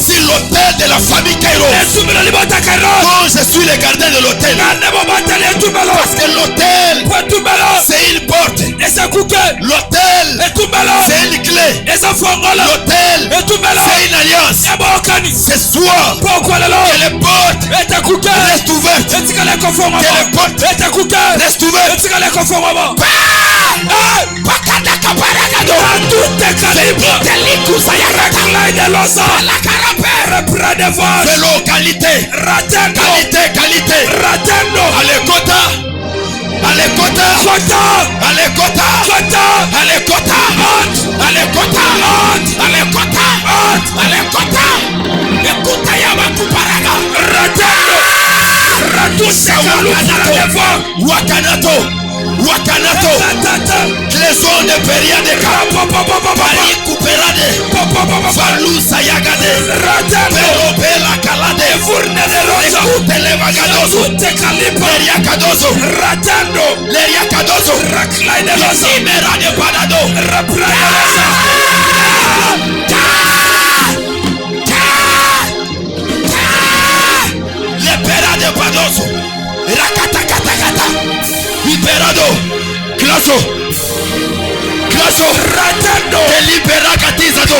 sur l'autel de la famille Kairo. Quand je suis le gardien de l'autel, parce que l'autel c'est une porte, l'autel c'est une clé, l'autel c'est une alliance. Ce soir que les portes restent ouvertes, que les portes restent ouvertes. Qualité. Wakanato, Cléson de Periadeka, Pari Couperade, Falou Sayagade, Pero Bela Calade, Fourne de Rosa, Televagadoso, Leria Cadoso, Ratando, Leria Cadoso, Raclay de Rosa, Imera de Padado, Rapra de Rosa, Lepera de Padoso, Rakata. Liberado, claso, ratando, delibera catizado,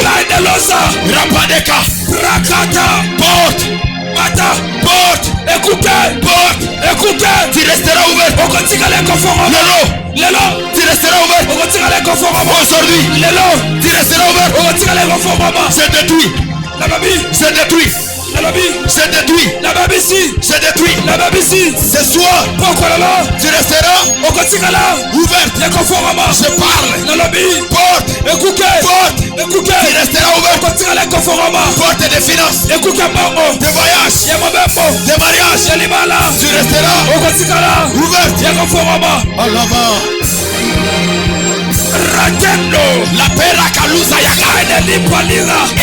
rapadeka, rakata, porte, écoutez, tu resteras ouvert. Lelo, tu resteras ouvert. Aujourd'hui, tu resteras ouvert. C'est détruit. C'est détruit. Ce soir, tu resteras ouvert. Je parle. Porte. Tu resteras ouvert. Porte de finances, de voyage, de mariage. Tu resteras ouvert. En l'avant. Ratendo la pera kaluza yaka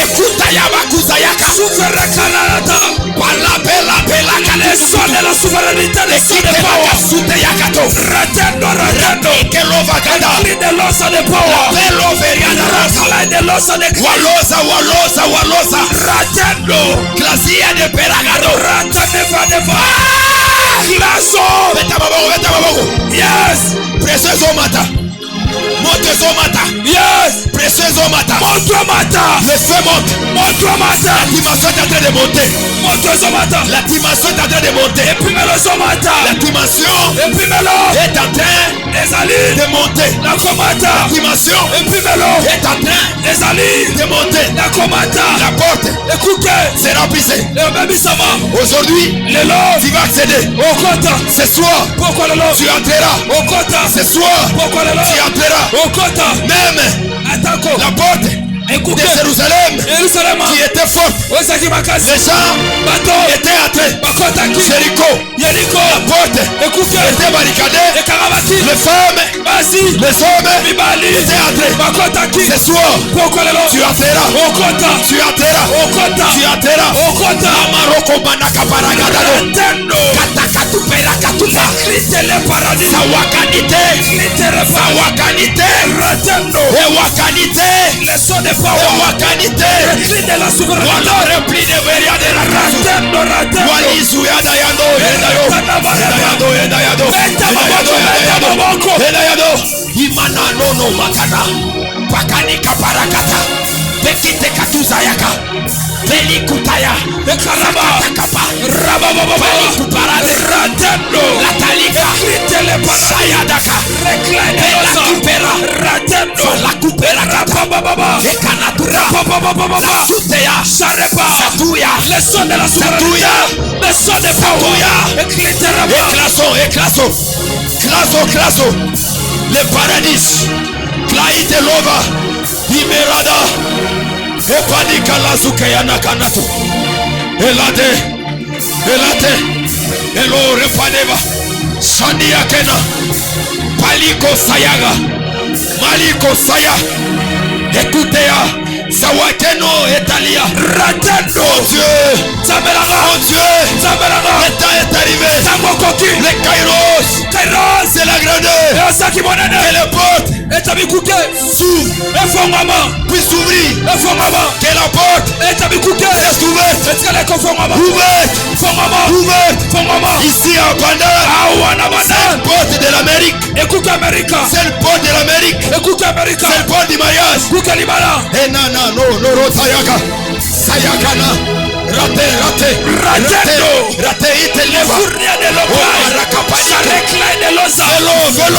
écoute yabakuza yaka souverain kanada la bella canessa de la souveraineté de Sine Power soute yakato ratendo que lova gada de losa de power bello veriana rasala de losa de walosa ratendo clasia de peragado ratendo va claso beta babo yes precioso mata. Yes, précieux mata. Le feu monte. La dimension est en train de monter. La dimension est en train de monter. La dimension est en train de monter. La dimension est en train de monter. La porte sera brisée. Aujourd'hui, tu vas accéder. Ce soir, tu entreras. Ce soir, tu entreras. Même la porte de Jérusalem qui était forte, les gens étaient entrés. Jéricho, la porte était barricadée. Les femmes, les hommes étaient entrés. Ce soir, tu entreras. Amaroko banaka paragadado. Katakatu perakatupa. Sawakanite. Ewakanite. Ewakanite. Wala repli de veria de la race. Walisu yada yando. Edayado. Imana nono makana. Pakanika parakata. Bekite katuzayaka. Belikutaya. Ekaraba. Takapa. Rababa. Belikuparade. Ratendo. Latalika. Kritele Sayadaka. Recline. Belakupera. Ratendo. Lakupera. Rababa. Ekanatura. Rababa. Suteya. Sharepa. Satuya. Le son de la souveraineté. Le son de Pauya. Ekliteraba. Classo. Le paradis. Klaite lova. Imerada. Epanika la sukayana kanatu. Elate. Elo repaneva. Sandia kena. Paliko sayaga. Maliko saya. Écoutez, Sawakeno etalia. Ratendo. Oh Dieu. Le temps est arrivé. Les Kairos. C'est la grandeur. Que les portes s'ouvrent, puissent s'ouvrir. Que la porte reste ouverte. Ouverte. Ici à Panda, c'est le porte de l'Amérique. C'est le porte de l'Amérique. C'est le porte du mariage. Eh nana, no, Sayaka. Sayakana. Raté, iteliva. Vélo.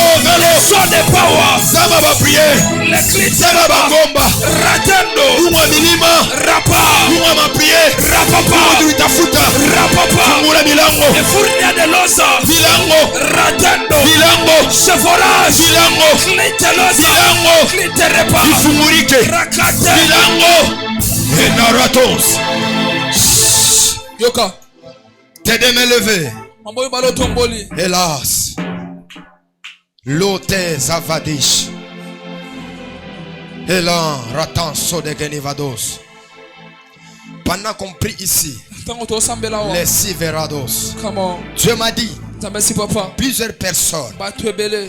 Sama va prier. Sama va gomba. Umwa milima. Umwa ma prier. Umwa duitafuta. Umwa milango. Milango. Ifumurike. Milango. Enaratos. Yoka. Tes deux mains levées. Hélas. L'hôte Zavadish. Hélas. Ratan Sodegenivados. Pendant qu'on prie ici, les Siverados. Dieu m'a dit. Plusieurs personnes,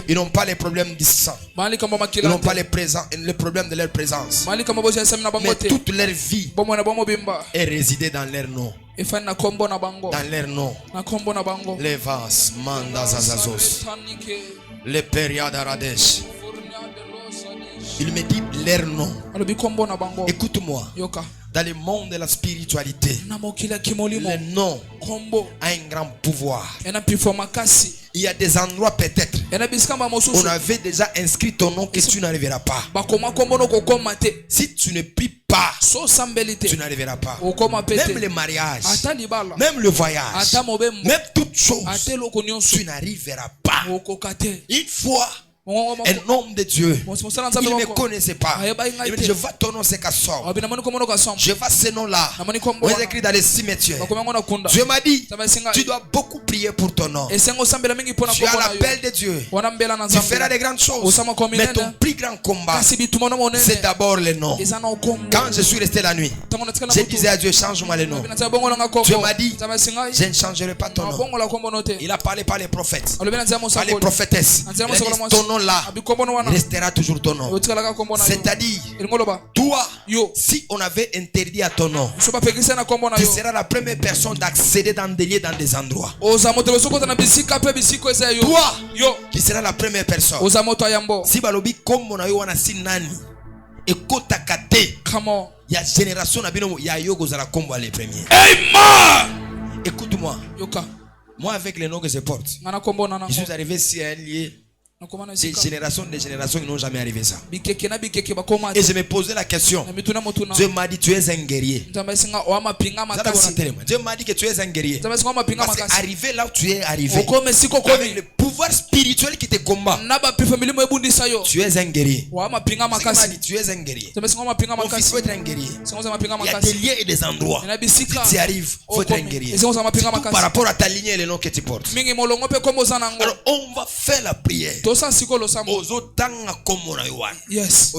ils n'ont pas les problèmes du sang. Ils n'ont pas les problèmes de leur présence. Mais toute leur vie est résidée dans leur nom. Dans leur nom. Les Vas, Mandazazazos. Les Periadaradesh. Il me dit leur nom. Écoute-moi. Dans le monde de la spiritualité, le nom a un grand pouvoir. Il y a des endroits peut-être on avait déjà inscrit ton nom que tu n'arriveras pas. Si tu ne pries pas, tu n'arriveras pas. Même le mariage, même le voyage, même toute chose, tu n'arriveras pas. Une fois, un homme de Dieu, il ne me connaissait pas. Il me dit, je vois ton nom, c'est Kassom. Je vois ce nom-là. On est écrit dans les cimetières. Dieu m'a dit, tu dois beaucoup prier pour ton nom. Tu as l'appel de Dieu. Tu feras des grandes choses. Mais ton plus grand combat, c'est d'abord le nom. Quand je suis resté la nuit, je disais à Dieu, change-moi le nom. Dieu m'a dit, je ne changerai pas ton nom. Il a parlé par les prophètes, par les prophétesses. Il a dit, ton nom là restera toujours ton nom. C'est-à-dire, toi, si on avait interdit à ton nom, tu seras la première personne d'accéder dans des lieux, dans des endroits. Toi, qui seras la première personne. Si balobi comme on a eu wana sinani et kota kate, il y a génération na bino ya yogo za la kombo les premiers. Amen. Écoute-moi. Moi avec les noms que je porte, je suis arrivé si un lieu. Des générations qui n'ont jamais arrivé ça. Et je me posais la question. Dieu m'a dit, tu es un guerrier. Dieu m'a dit que tu es un guerrier. Parce qu'arriver là où tu es arrivé, avec le pouvoir spirituel qui te combat, tu es un guerrier. Tu es un guerrier. Mon fils faut être un guerrier. Il y a des lieux et des endroits. Si tu y arrives, il faut être un guerrier. Par rapport à ta lignée et le nom que tu portes. Alors on va faire la prière. Yes.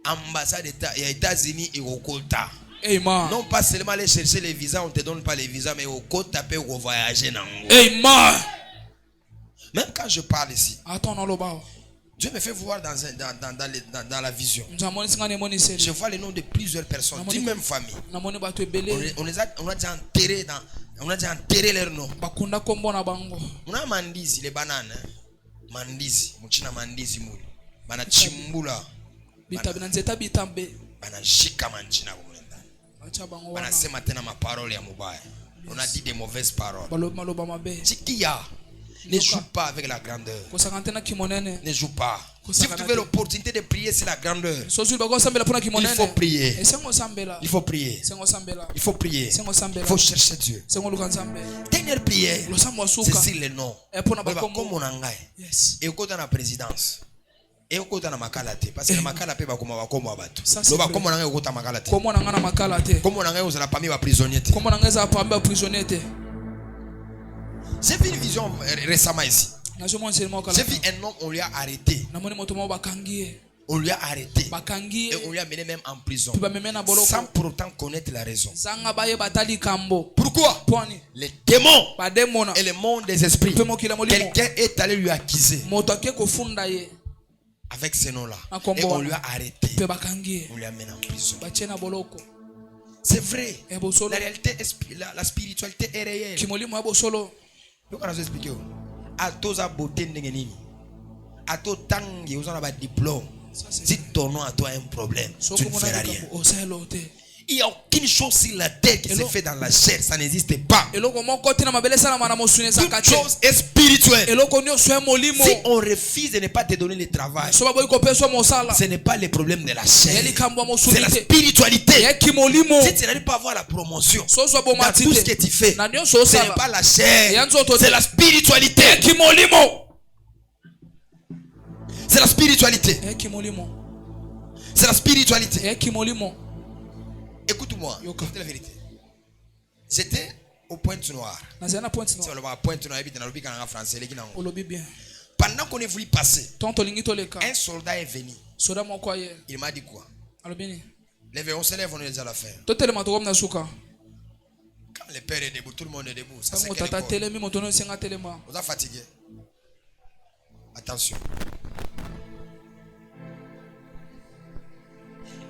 Ambassade des États-Unis et au Kota. Amen. Non pas seulement aller chercher les visas, on te donne pas les visas, mais au Kota peut voyager. Amen. Même quand je parle ici, Dieu me fait voir dans la vision. Je vois les noms de plusieurs personnes d'une même famille. On a déjà enterré on a déjà enterré leurs noms. On a mandizi, les bananes. Mandizi, mouchina mandizi mouli. Bana chimbula. Bana shika manchina kumenda. Bana sema tena ma parole ya mubaya. On a dit des mauvaises paroles. Chikia. Ne joue pas avec la grandeur. Ne joue pas. Si vous avez l'opportunité de prier, c'est la grandeur. Il faut prier. Il faut prier. Il faut prier. Il faut chercher Dieu. Dernière prière, c'est sur le nom. Comme on a et au dans la présidence. Et au dans la makalate. Parce que la makalate va comme abatu. Comme on a au makalate. Comme on a aux la famille prisonnier. J'ai vu une vision récemment ici. J'ai vu un homme, on lui a arrêté. On lui a arrêté. Et on lui a mené même en prison. Sans pour autant connaître la raison. Pourquoi? Pourquoi? Les démons et le monde des esprits. Quelqu'un est allé lui accuser avec ce nom-là. Et on lui a arrêté. On lui a mené en prison. C'est vrai. La réalité, la spiritualité est réelle. Je vais vous expliquer. À tous à beauté à tout temps, vous avez un diplôme. Si ton nom à toi a un problème, tu ne feras rien. Il n'y a aucune chose sur la terre qui se fait dans la chair. Ça n'existe pas. Toute chose est spirituelle. Si on refuse de ne pas te donner le travail, ce n'est pas le problème de la chair. C'est la spiritualité. Si tu n'arrives pas à avoir la promotion dans tout ce que tu fais, ce n'est pas la chair. C'est la spiritualité. C'est la spiritualité. C'est la spiritualité. Écoute-moi, c'est la vérité. J'étais au Pointe Noire. Pendant qu'on est voulu passer, un soldat est venu. Il m'a dit quoi? On se lève, on est déjà à la fin. Quand le père est debout, tout le monde est debout. Ça, c'est quel école? Vous êtes fatigué? Attention.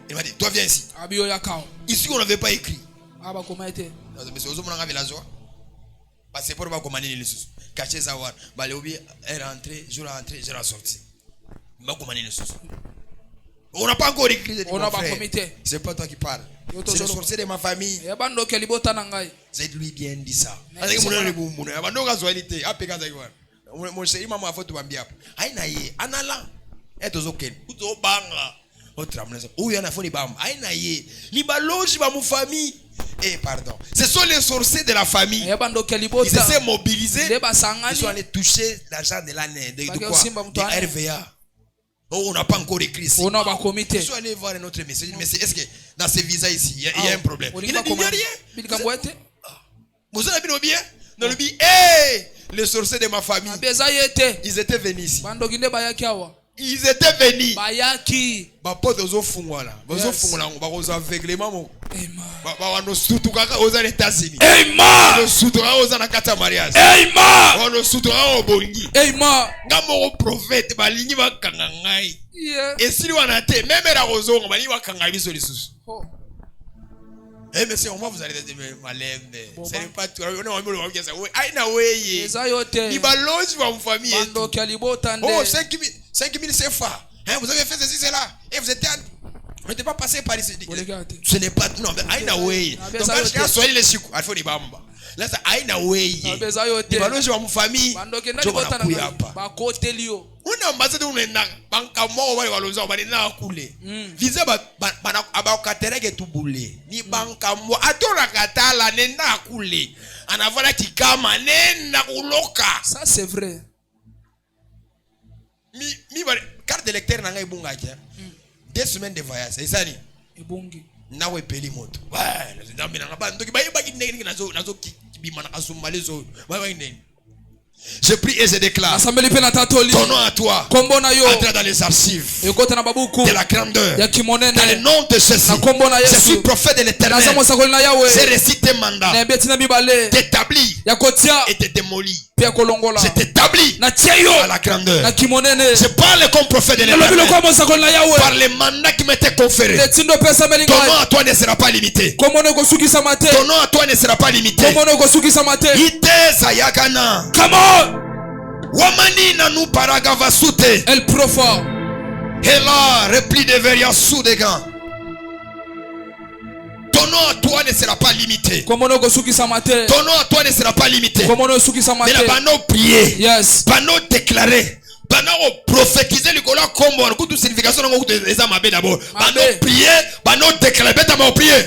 Il m'a dit, toi viens ici. Ici on n'avait pas écrit. Mais c'est aux hommes qui villageois. Parce que pour pas commander les sous. Cacher savoir. Baléobi est rentré, je suis rentré, je suis sorti. Il m'a commandé les sous. On n'a pas encore écrit. C'est pas toi qui parles. C'est le sorcier de ma famille. C'est lui bien dit ça. Mon chéri m'a fait tout bien. Aïnaïe, anala. Et aux autres. Ce sont les sorciers de la famille. Ils se sont mobilisés. Ils sont allés toucher l'argent de l'année. De quoi? De RVA. On n'a pas encore écrit ici. Ils sont allés voir un autre message. Mais est-ce que dans ces visas ici, il y a un problème? Il n'y a rien. Vous avez vu bien? Dans le billet, les sorciers de ma famille, ils étaient venus ici. Ils étaient venus. Ma pote aux fungwa là. Aux fungwa là, aux aveuglements. Nos soutouka aux États-Unis. Nos soutouka aux anakata mariage. Nos soutouka aux bongi. Ngamo prophète balingi ba kangangai. Et si on a été même la rozo bali ba kangai biso lisusu. Eh mais c'est au moins vous allez dire malem. C'est pas tout. On a envie de dire ça. Aïna weye. Il va loger dans famille. Oh 5000 CFA. Hein, vous avez fait ceci, cela. Et vous n'êtes pas passé par ici. Ce n'est pas tout. Non, Aïna weye. Donc quand je suis soigné les chicots, il faut des bamba. Là c'est Aïna weye. Il va loger dans famille. Je vais pas couiller pas. On a ambassadé on est na banka mo wale waloza bali na kule. Visa ba abakatera ke tubule. Ni banka mo atora katala nenda kule. Anavala kikama nenda kuloka. Ça c'est vrai. Mi carte d'électeur na ngai bunga kia. 2 semaines de voyage, c'est ça ni. Ebongi. Na we peli moto. Ouais, nzambi na ba ndoki ba ngi nazo kibima na kasumale zo. Ba ngi. Je prie et je déclare ton nom à toi entre dans les archives de la grandeur dans le nom de Jésus. Je suis prophète de l'Éternel. J'ai récité mandat, t'établis et te démolis. Je t'établis à la grandeur. Je parle comme prophète de l'Éternel par les mandats qui m'étaient conférés. Ton nom à toi ne sera pas limité. Ton nom à toi ne sera pas limité. Ite Zayagana. Wamani nanu paragava soute. El profa. Et là, repli de veria sous des gants. Ton nom à toi ne sera pas limité. Ton nom à toi ne sera pas limité. Mais là, bano prier. Yes. Bano déclarer. Bano prophétiser le cola comme on a toute signification des âmes d'abord. Bano prier, bano déclarer. Bête à prier.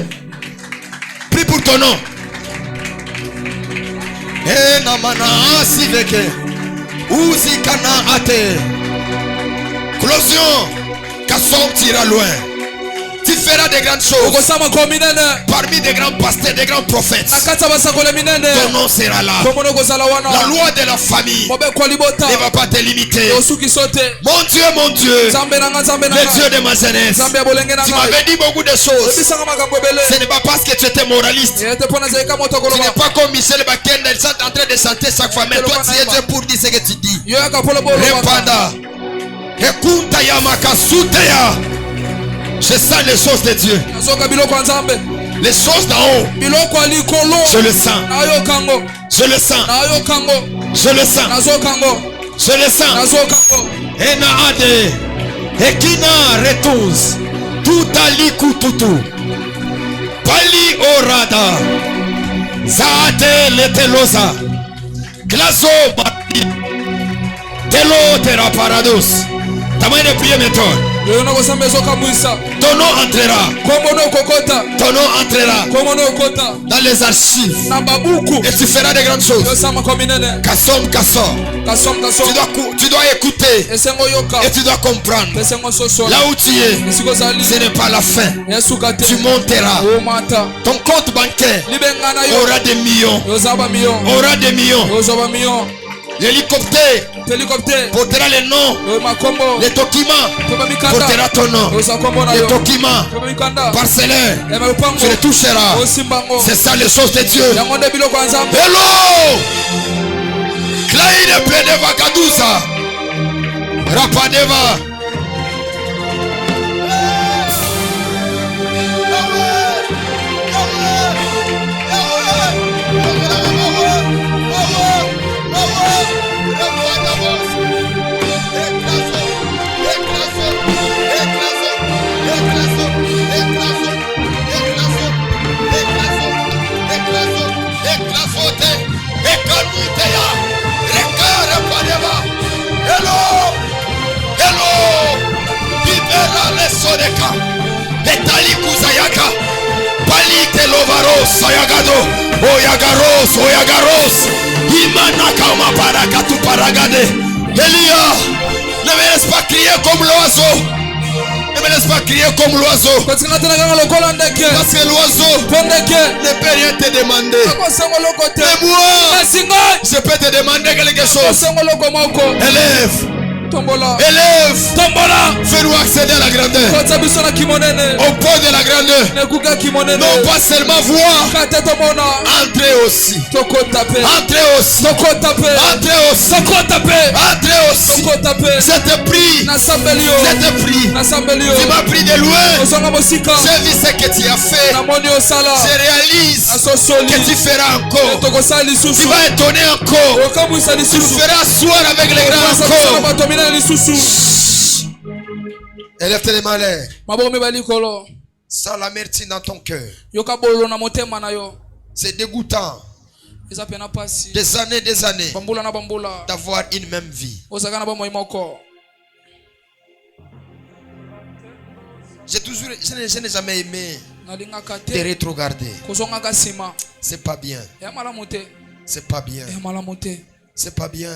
Prie pour ton nom. Eh namana asiveke. Uzi kana ate. Closion. Kassom tira loin. Tu feras des grandes choses. Parmi des grands pasteurs, des grands prophètes. Ton nom sera là. La loi de la famille ne va pas te limiter. Mon Dieu, le Dieu de ma jeunesse. Tu m'avais dit beaucoup de choses. Ce n'est pas parce que tu étais moraliste. Tu n'es pas comme Michel Bakenda. Ils sont en train de chanter chaque fois. Mais toi, tu es pour dire ce que tu dis. Répanda. Écoute, Yamakasuteya. Je sens les choses de Dieu. Les choses d'en haut. Je le sens. Je le sens. Je le sens. Je le sens. Enaade. Ekina retuz. Tutali kututu. Pali orada. Zaate letelosa. Glaso bati. Telo tera parados. Tamay de prier méthode. Ton nom entrera. Ton nom entrera dans les archives. Et tu feras de grandes choses. Kassom. Tu dois écouter. Et tu dois comprendre. Là où tu es, ce n'est pas la fin. Tu monteras. Ton compte bancaire aura des millions. Aura des millions. L'hélicoptère portera les noms. Les documents portera ton nom. Les documents parcellaires, tu les toucheras. C'est ça les choses de Dieu. Hello! Klaïde Pedeva Kadusa. Rapadeva. Oyagaros, Imanaka Maparakatu Paragade. Elia, ne me laisse pas crier comme l'oiseau. Ne me laisse pas crier comme l'oiseau. Parce que l'oiseau ne peut rien te demander. Mais moi, je peux te demander quelque chose. Élève, fais-nous accéder à la grandeur. Au point de la grandeur. Non pas seulement voir, entrer aussi. Entrer aussi. C'était pris. Tu m'as pris de loin. J'ai vu ce que tu as fait. Je réalise que tu feras encore. Tu vas étonner encore. Tu feras asseoir avec les grands encore. Élève tes mains. Sans l'amertume dans ton cœur. C'est dégoûtant. Des années d'avoir une même vie. Je n'ai jamais aimé te rétrograder. C'est pas bien. C'est pas bien. C'est pas bien.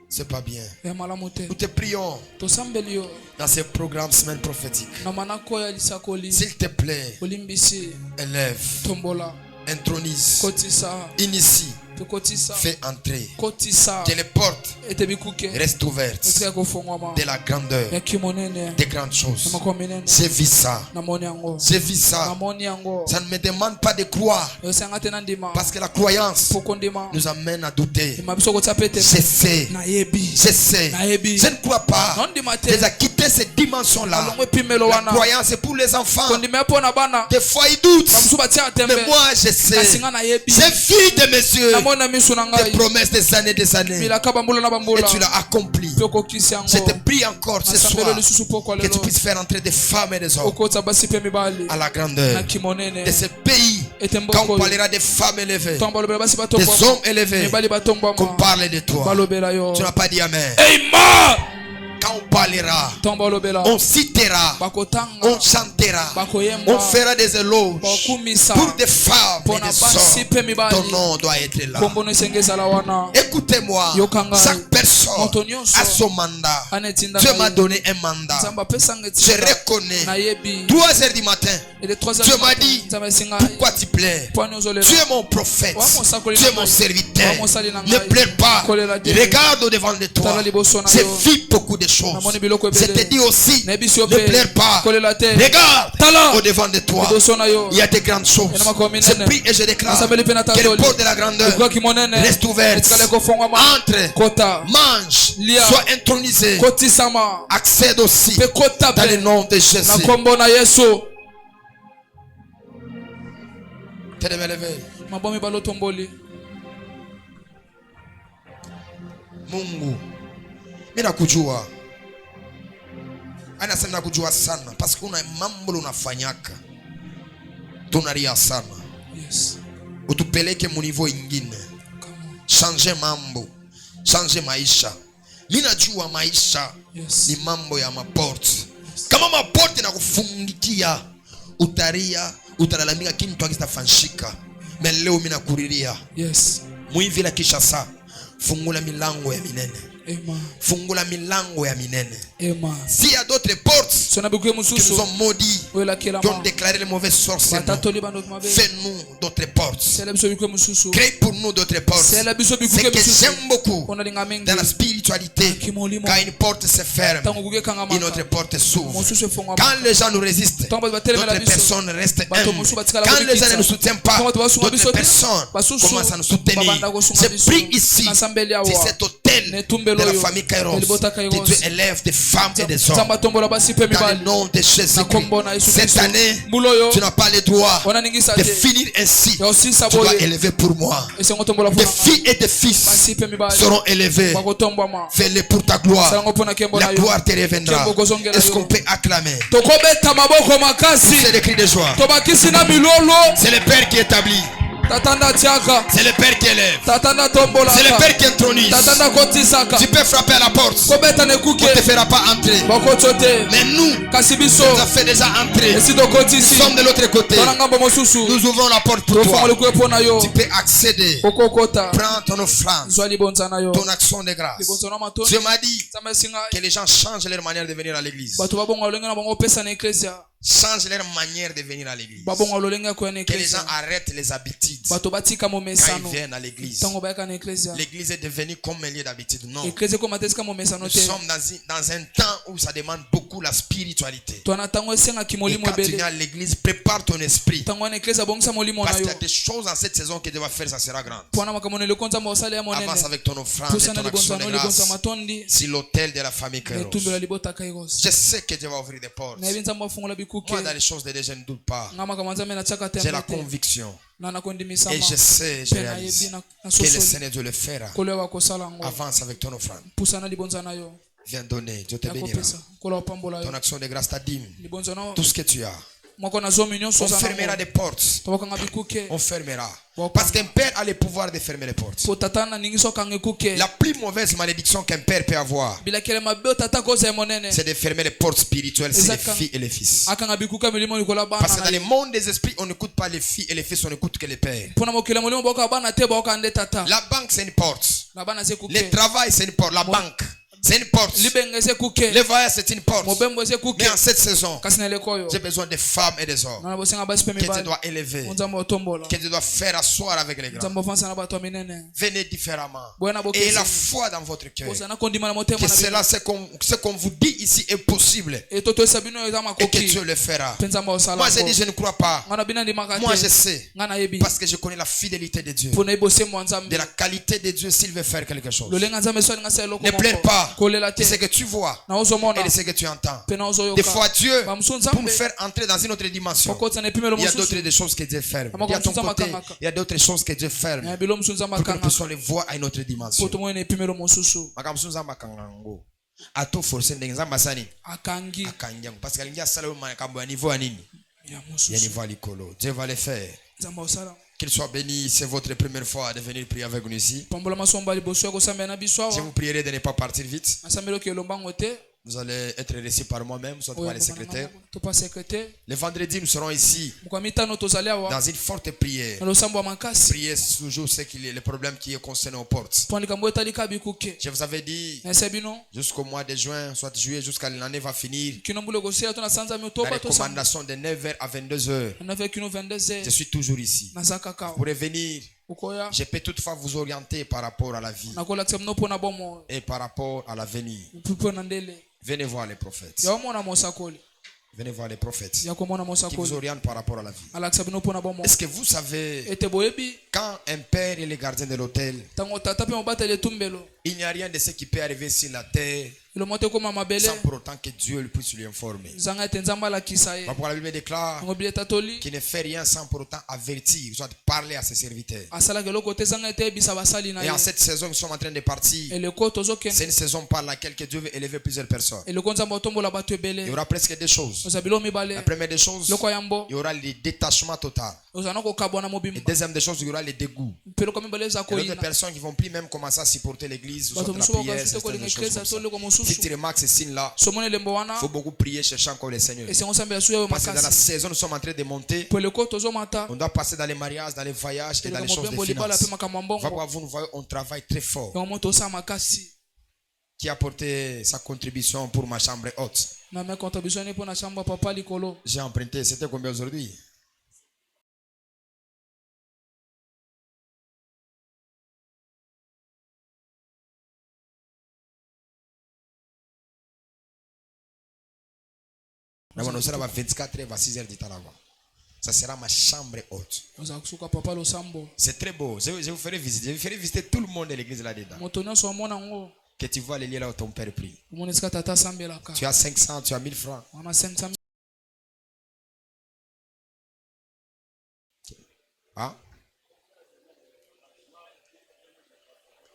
C'est pas bien. Nous te prions dans ces programmes semaine prophétique. S'il te plaît, élève, intronise, initie, fais entrer. Que les portes restent ouvertes de la grandeur, des grandes choses. J'ai vu ça. J'ai vu ça. Ça ne me demande pas de croire. Parce que la croyance nous amène à douter. Je sais. Je ne crois pas. Déjà quitter cette dimension-là. La croyance est pour les enfants. Des fois ils doutent. Mais moi je sais. J'ai vu de mes yeux des promesses des années. Et tu l'as accompli. Je te prie encore ce soir que tu puisses faire entrer des femmes et des hommes à la grandeur de ce pays. Quand on parlera des femmes élevées, des hommes élevés, qu'on parle de toi. Tu n'as pas dit amen. Quand on parle parlera, on citera, on chantera, on fera des éloges pour des femmes et des hommes. Ton nom doit être là. Écoutez-moi, chaque personne a son mandat. Dieu m'a donné un mandat. Je reconnais. 3h du matin, Dieu m'a dit, pourquoi tu plais? Tu es mon prophète, tu es mon serviteur. Ne pleure pas. Regarde au devant de toi. C'est vite beaucoup de choses. Je te dis aussi, ne pleure pas. Regarde au devant de toi. Il y a des grandes choses. Je prie et je déclare que le port de la grandeur reste ouvert. Entre, mange, sois intronisé, accède aussi dans le nom de Jésus. Mungu mina kujua anasema nakujua sana parce que una mambo unafanyaka tunalia sana. Yes. Utupeleke mu niveau ingine. Change mambo, change maisha. Mina najua maisha. Yes. Ni mambo ya maporte. Yes. Kama maporte na kufungikia utaria utalalamika kitu hakitafanshika. Mais leo mina kuriria. Yes. Muivi la Kinshasa. Fungula milango ya minene. Amen. Fungula milango ya minene. Amen. S'il y a d'autres portes qui nous ont maudits, qui ont déclaré les mauvaises sorts, fais-nous d'autres portes. Crée pour nous d'autres portes. Ce que j'aime beaucoup dans la spiritualité, quand une porte se ferme, une autre porte s'ouvre. Quand les gens nous résistent, d'autres personnes restent humbles. Quand les gens ne nous soutiennent pas, d'autres personnes commencent à nous soutenir. Je prie ici, si cet hôtel de la famille Kairos, que Dieu élève des femmes et des hommes dans le nom de Jésus. Cette année, tu n'as pas le droit de finir ainsi. Tu dois élever pour moi. Des filles et des fils seront élevés. Fais-le pour ta gloire. La gloire te reviendra. Est-ce qu'on peut acclamer? C'est le cri de joie. C'est le Père qui établit. C'est le Père qui élève. C'est le Père qui intronise. Tu peux frapper à la porte. On ne te fera pas entrer. Mais nous, nous avons fait déjà entrer. Nous sommes de l'autre côté. Nous ouvrons la porte pour toi. Tu peux accéder. Prends ton offrande, ton action de grâce. Dieu m'a dit que les gens changent leur manière de venir à l'église. Change leur manière de venir à l'église. Que les gens arrêtent les habitudes quand ils viennent à l'église. L'église est devenue comme un lieu d'habitude. Non. Nous sommes dans un temps où ça demande beaucoup la spiritualité. Et quand tu viens à l'église, prépare ton esprit. Parce qu'il y a des choses en cette saison que tu vas faire, ça sera grand. Avance avec ton offrande et ton action de grâce sur l'autel de la famille Kairos. Je sais que Dieu va ouvrir des portes. Moi, dans les choses de Dieu, je ne doute pas. J'ai la conviction. Et je sais, je réalise que le Seigneur Dieu le fera. Avance avec ton offrande. Viens donner, Dieu te bénira. Ton action de grâce, ta dîme, tout ce que tu as. On fermera des portes. On fermera. Parce qu'un père a le pouvoir de fermer les portes. La plus mauvaise malédiction qu'un père peut avoir, c'est de fermer les portes spirituelles sur les filles et les fils. Parce que dans le monde des esprits, on n'écoute pas les filles et les fils, on n'écoute que les pères. La banque, c'est une porte. Le travail, c'est une porte. La banque, c'est une porte. Le voyage, c'est une porte. Mais en cette saison, j'ai besoin de femmes et des hommes que tu dois élever, que tu dois faire asseoir avec les grands. Venez différemment. Et la foi dans votre cœur. Que cela, ce qu'on vous dit ici est possible. Et que Dieu le fera. Moi, je dis, je ne crois pas. Moi, je sais. Parce que je connais la fidélité de Dieu. De la qualité de Dieu s'il veut faire quelque chose. Ne pleure pas. C'est ce que tu vois et ce que tu entends. Des fois Dieu, pour me faire entrer dans une autre dimension, il y a d'autres choses que Dieu ferme. Il y a ton côté, il y a d'autres choses que Dieu ferme pour que nous puissions les voir à une autre dimension. Ato forcer ndengeza sani akangi parce qu'il y a ça le niveau à nini il y a niveau à l'écolo. Dieu va le faire. Qu'il soit béni, c'est votre première fois de venir prier avec nous ici. Je vous prierai de ne pas partir vite. Vous allez être reçus par moi-même, soit par les secrétaires. Le vendredi, nous serons ici dans une forte prière. Priez toujours les problèmes qui concernent aux portes. Je vous avais dit, jusqu'au mois de juin, soit juillet, jusqu'à l'année va finir. La recommandation de 9h à 22h. Je suis toujours ici. Vous pourrez venir. Je peux toutefois vous orienter par rapport à la vie et par rapport à l'avenir. Venez voir les prophètes. Venez voir les prophètes qui vous orientent par rapport à la vie. Est-ce que vous savez, quand un père est le gardien de l'autel, il n'y a rien de ce qui peut arriver sur la terre sans pour autant que Dieu puisse lui informer. La Bible déclare qu'il ne fait rien sans pour autant avertir, soit parler à ses serviteurs. Et en cette saison, nous sommes en train de partir. C'est une saison par laquelle que Dieu veut élever plusieurs personnes. Il y aura presque deux choses. La première des choses, il y aura le détachement total. Et deuxième des choses, il y aura le dégoût. Il y aura des personnes qui ne vont plus même commencer à supporter l'église, soit la prière, certaines choses comme ça. Si tu remarques ces signes-là, il faut beaucoup prier, chercher encore le Seigneur. Parce que dans la saison, nous sommes en train de monter. On doit passer dans les mariages, dans les voyages et dans les choses de finances. Vous voyez, on travaille très fort. Qui a apporté sa contribution pour ma chambre haute? J'ai emprunté, c'était combien aujourd'hui? Ça sera 24 h, 6 h du temps là-bas. Ça sera ma chambre haute. C'est très beau. Je vous ferai visiter. Je vous ferai visiter tout le monde de l'église là-dedans. Que tu vois les lieux là où ton père prie. Tu as 500, tu as 1000 francs. Hein?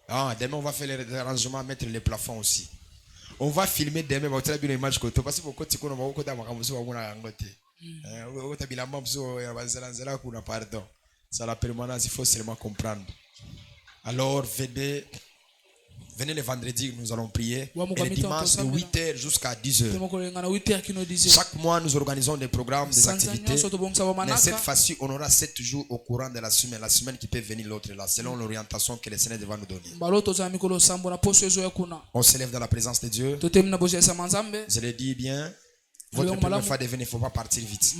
Ah, demain on va faire les arrangements, mettre les plafonds aussi. On va filmer demain, on va faire une image côté parce que beaucoup de gens vont côté makamuso wa muna ngote. Au bilamba mso ya bazela kuna pardon. Ça la permanence, il faut seulement comprendre. Alors venez le vendredi, nous allons prier. Et le dimanche de 8h jusqu'à 10h. Chaque mois, nous organisons des programmes, des activités. Mais cette fois-ci, on aura 7 jours au courant de la semaine. La semaine qui peut venir l'autre là, selon l'orientation que le Seigneur va nous donner. On s'élève dans la présence de Dieu. Je le dis bien. Votre première fois de venir, il ne faut pas partir vite.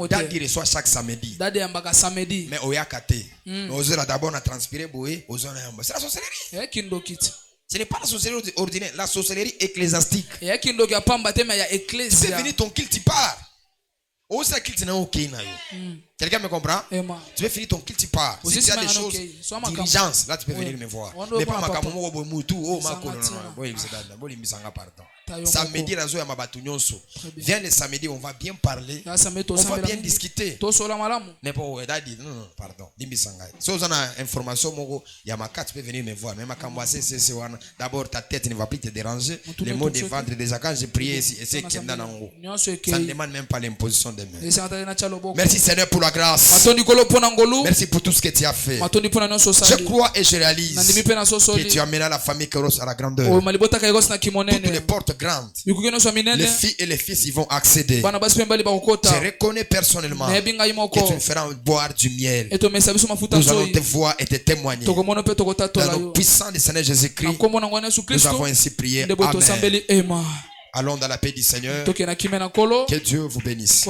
Daddy reçoit chaque samedi. Mais Oyakate. D'abord, on a transpiré. C'est la sorcellerie. Ce n'est pas la sorcellerie ordinaire, la sorcellerie ecclésiastique. Tu fais venir ton kill, tu pars. Quelqu'un me comprend? Tu veux finir ton kill, tu pars. Si tu as des choses d'urgence, là tu peux venir me voir. Mais pas makamomo bomutu, oh mako pardon. Samedi razo ya mabatu nyonso. Viens le samedi, on va bien parler. On va bien discuter. Mais pas daddy, non, pardon. Dimbisanga. Si vous avez une information moko ya maka, tu peux venir me voir. Mais makambo c'est wana. D'abord ta tête ne va plus te déranger. Les mots de vendre déjà quand j'ai prié ici et c'est kenda nango. Ça ne demande même pas l'imposition de main. Merci Seigneur pour la grâce. Merci pour tout ce que tu as fait. Je crois et je réalise que tu amènes la famille Kéros à la grandeur. Toutes les portes grandes, les filles et les fils ils vont accéder. Je reconnais personnellement que tu me feras boire du miel. Nous allons te voir et te témoigner. Dans le puissant du Seigneur Jésus-Christ, nous avons ainsi prié. Amen. Allons dans la paix du Seigneur. Que Dieu vous bénisse.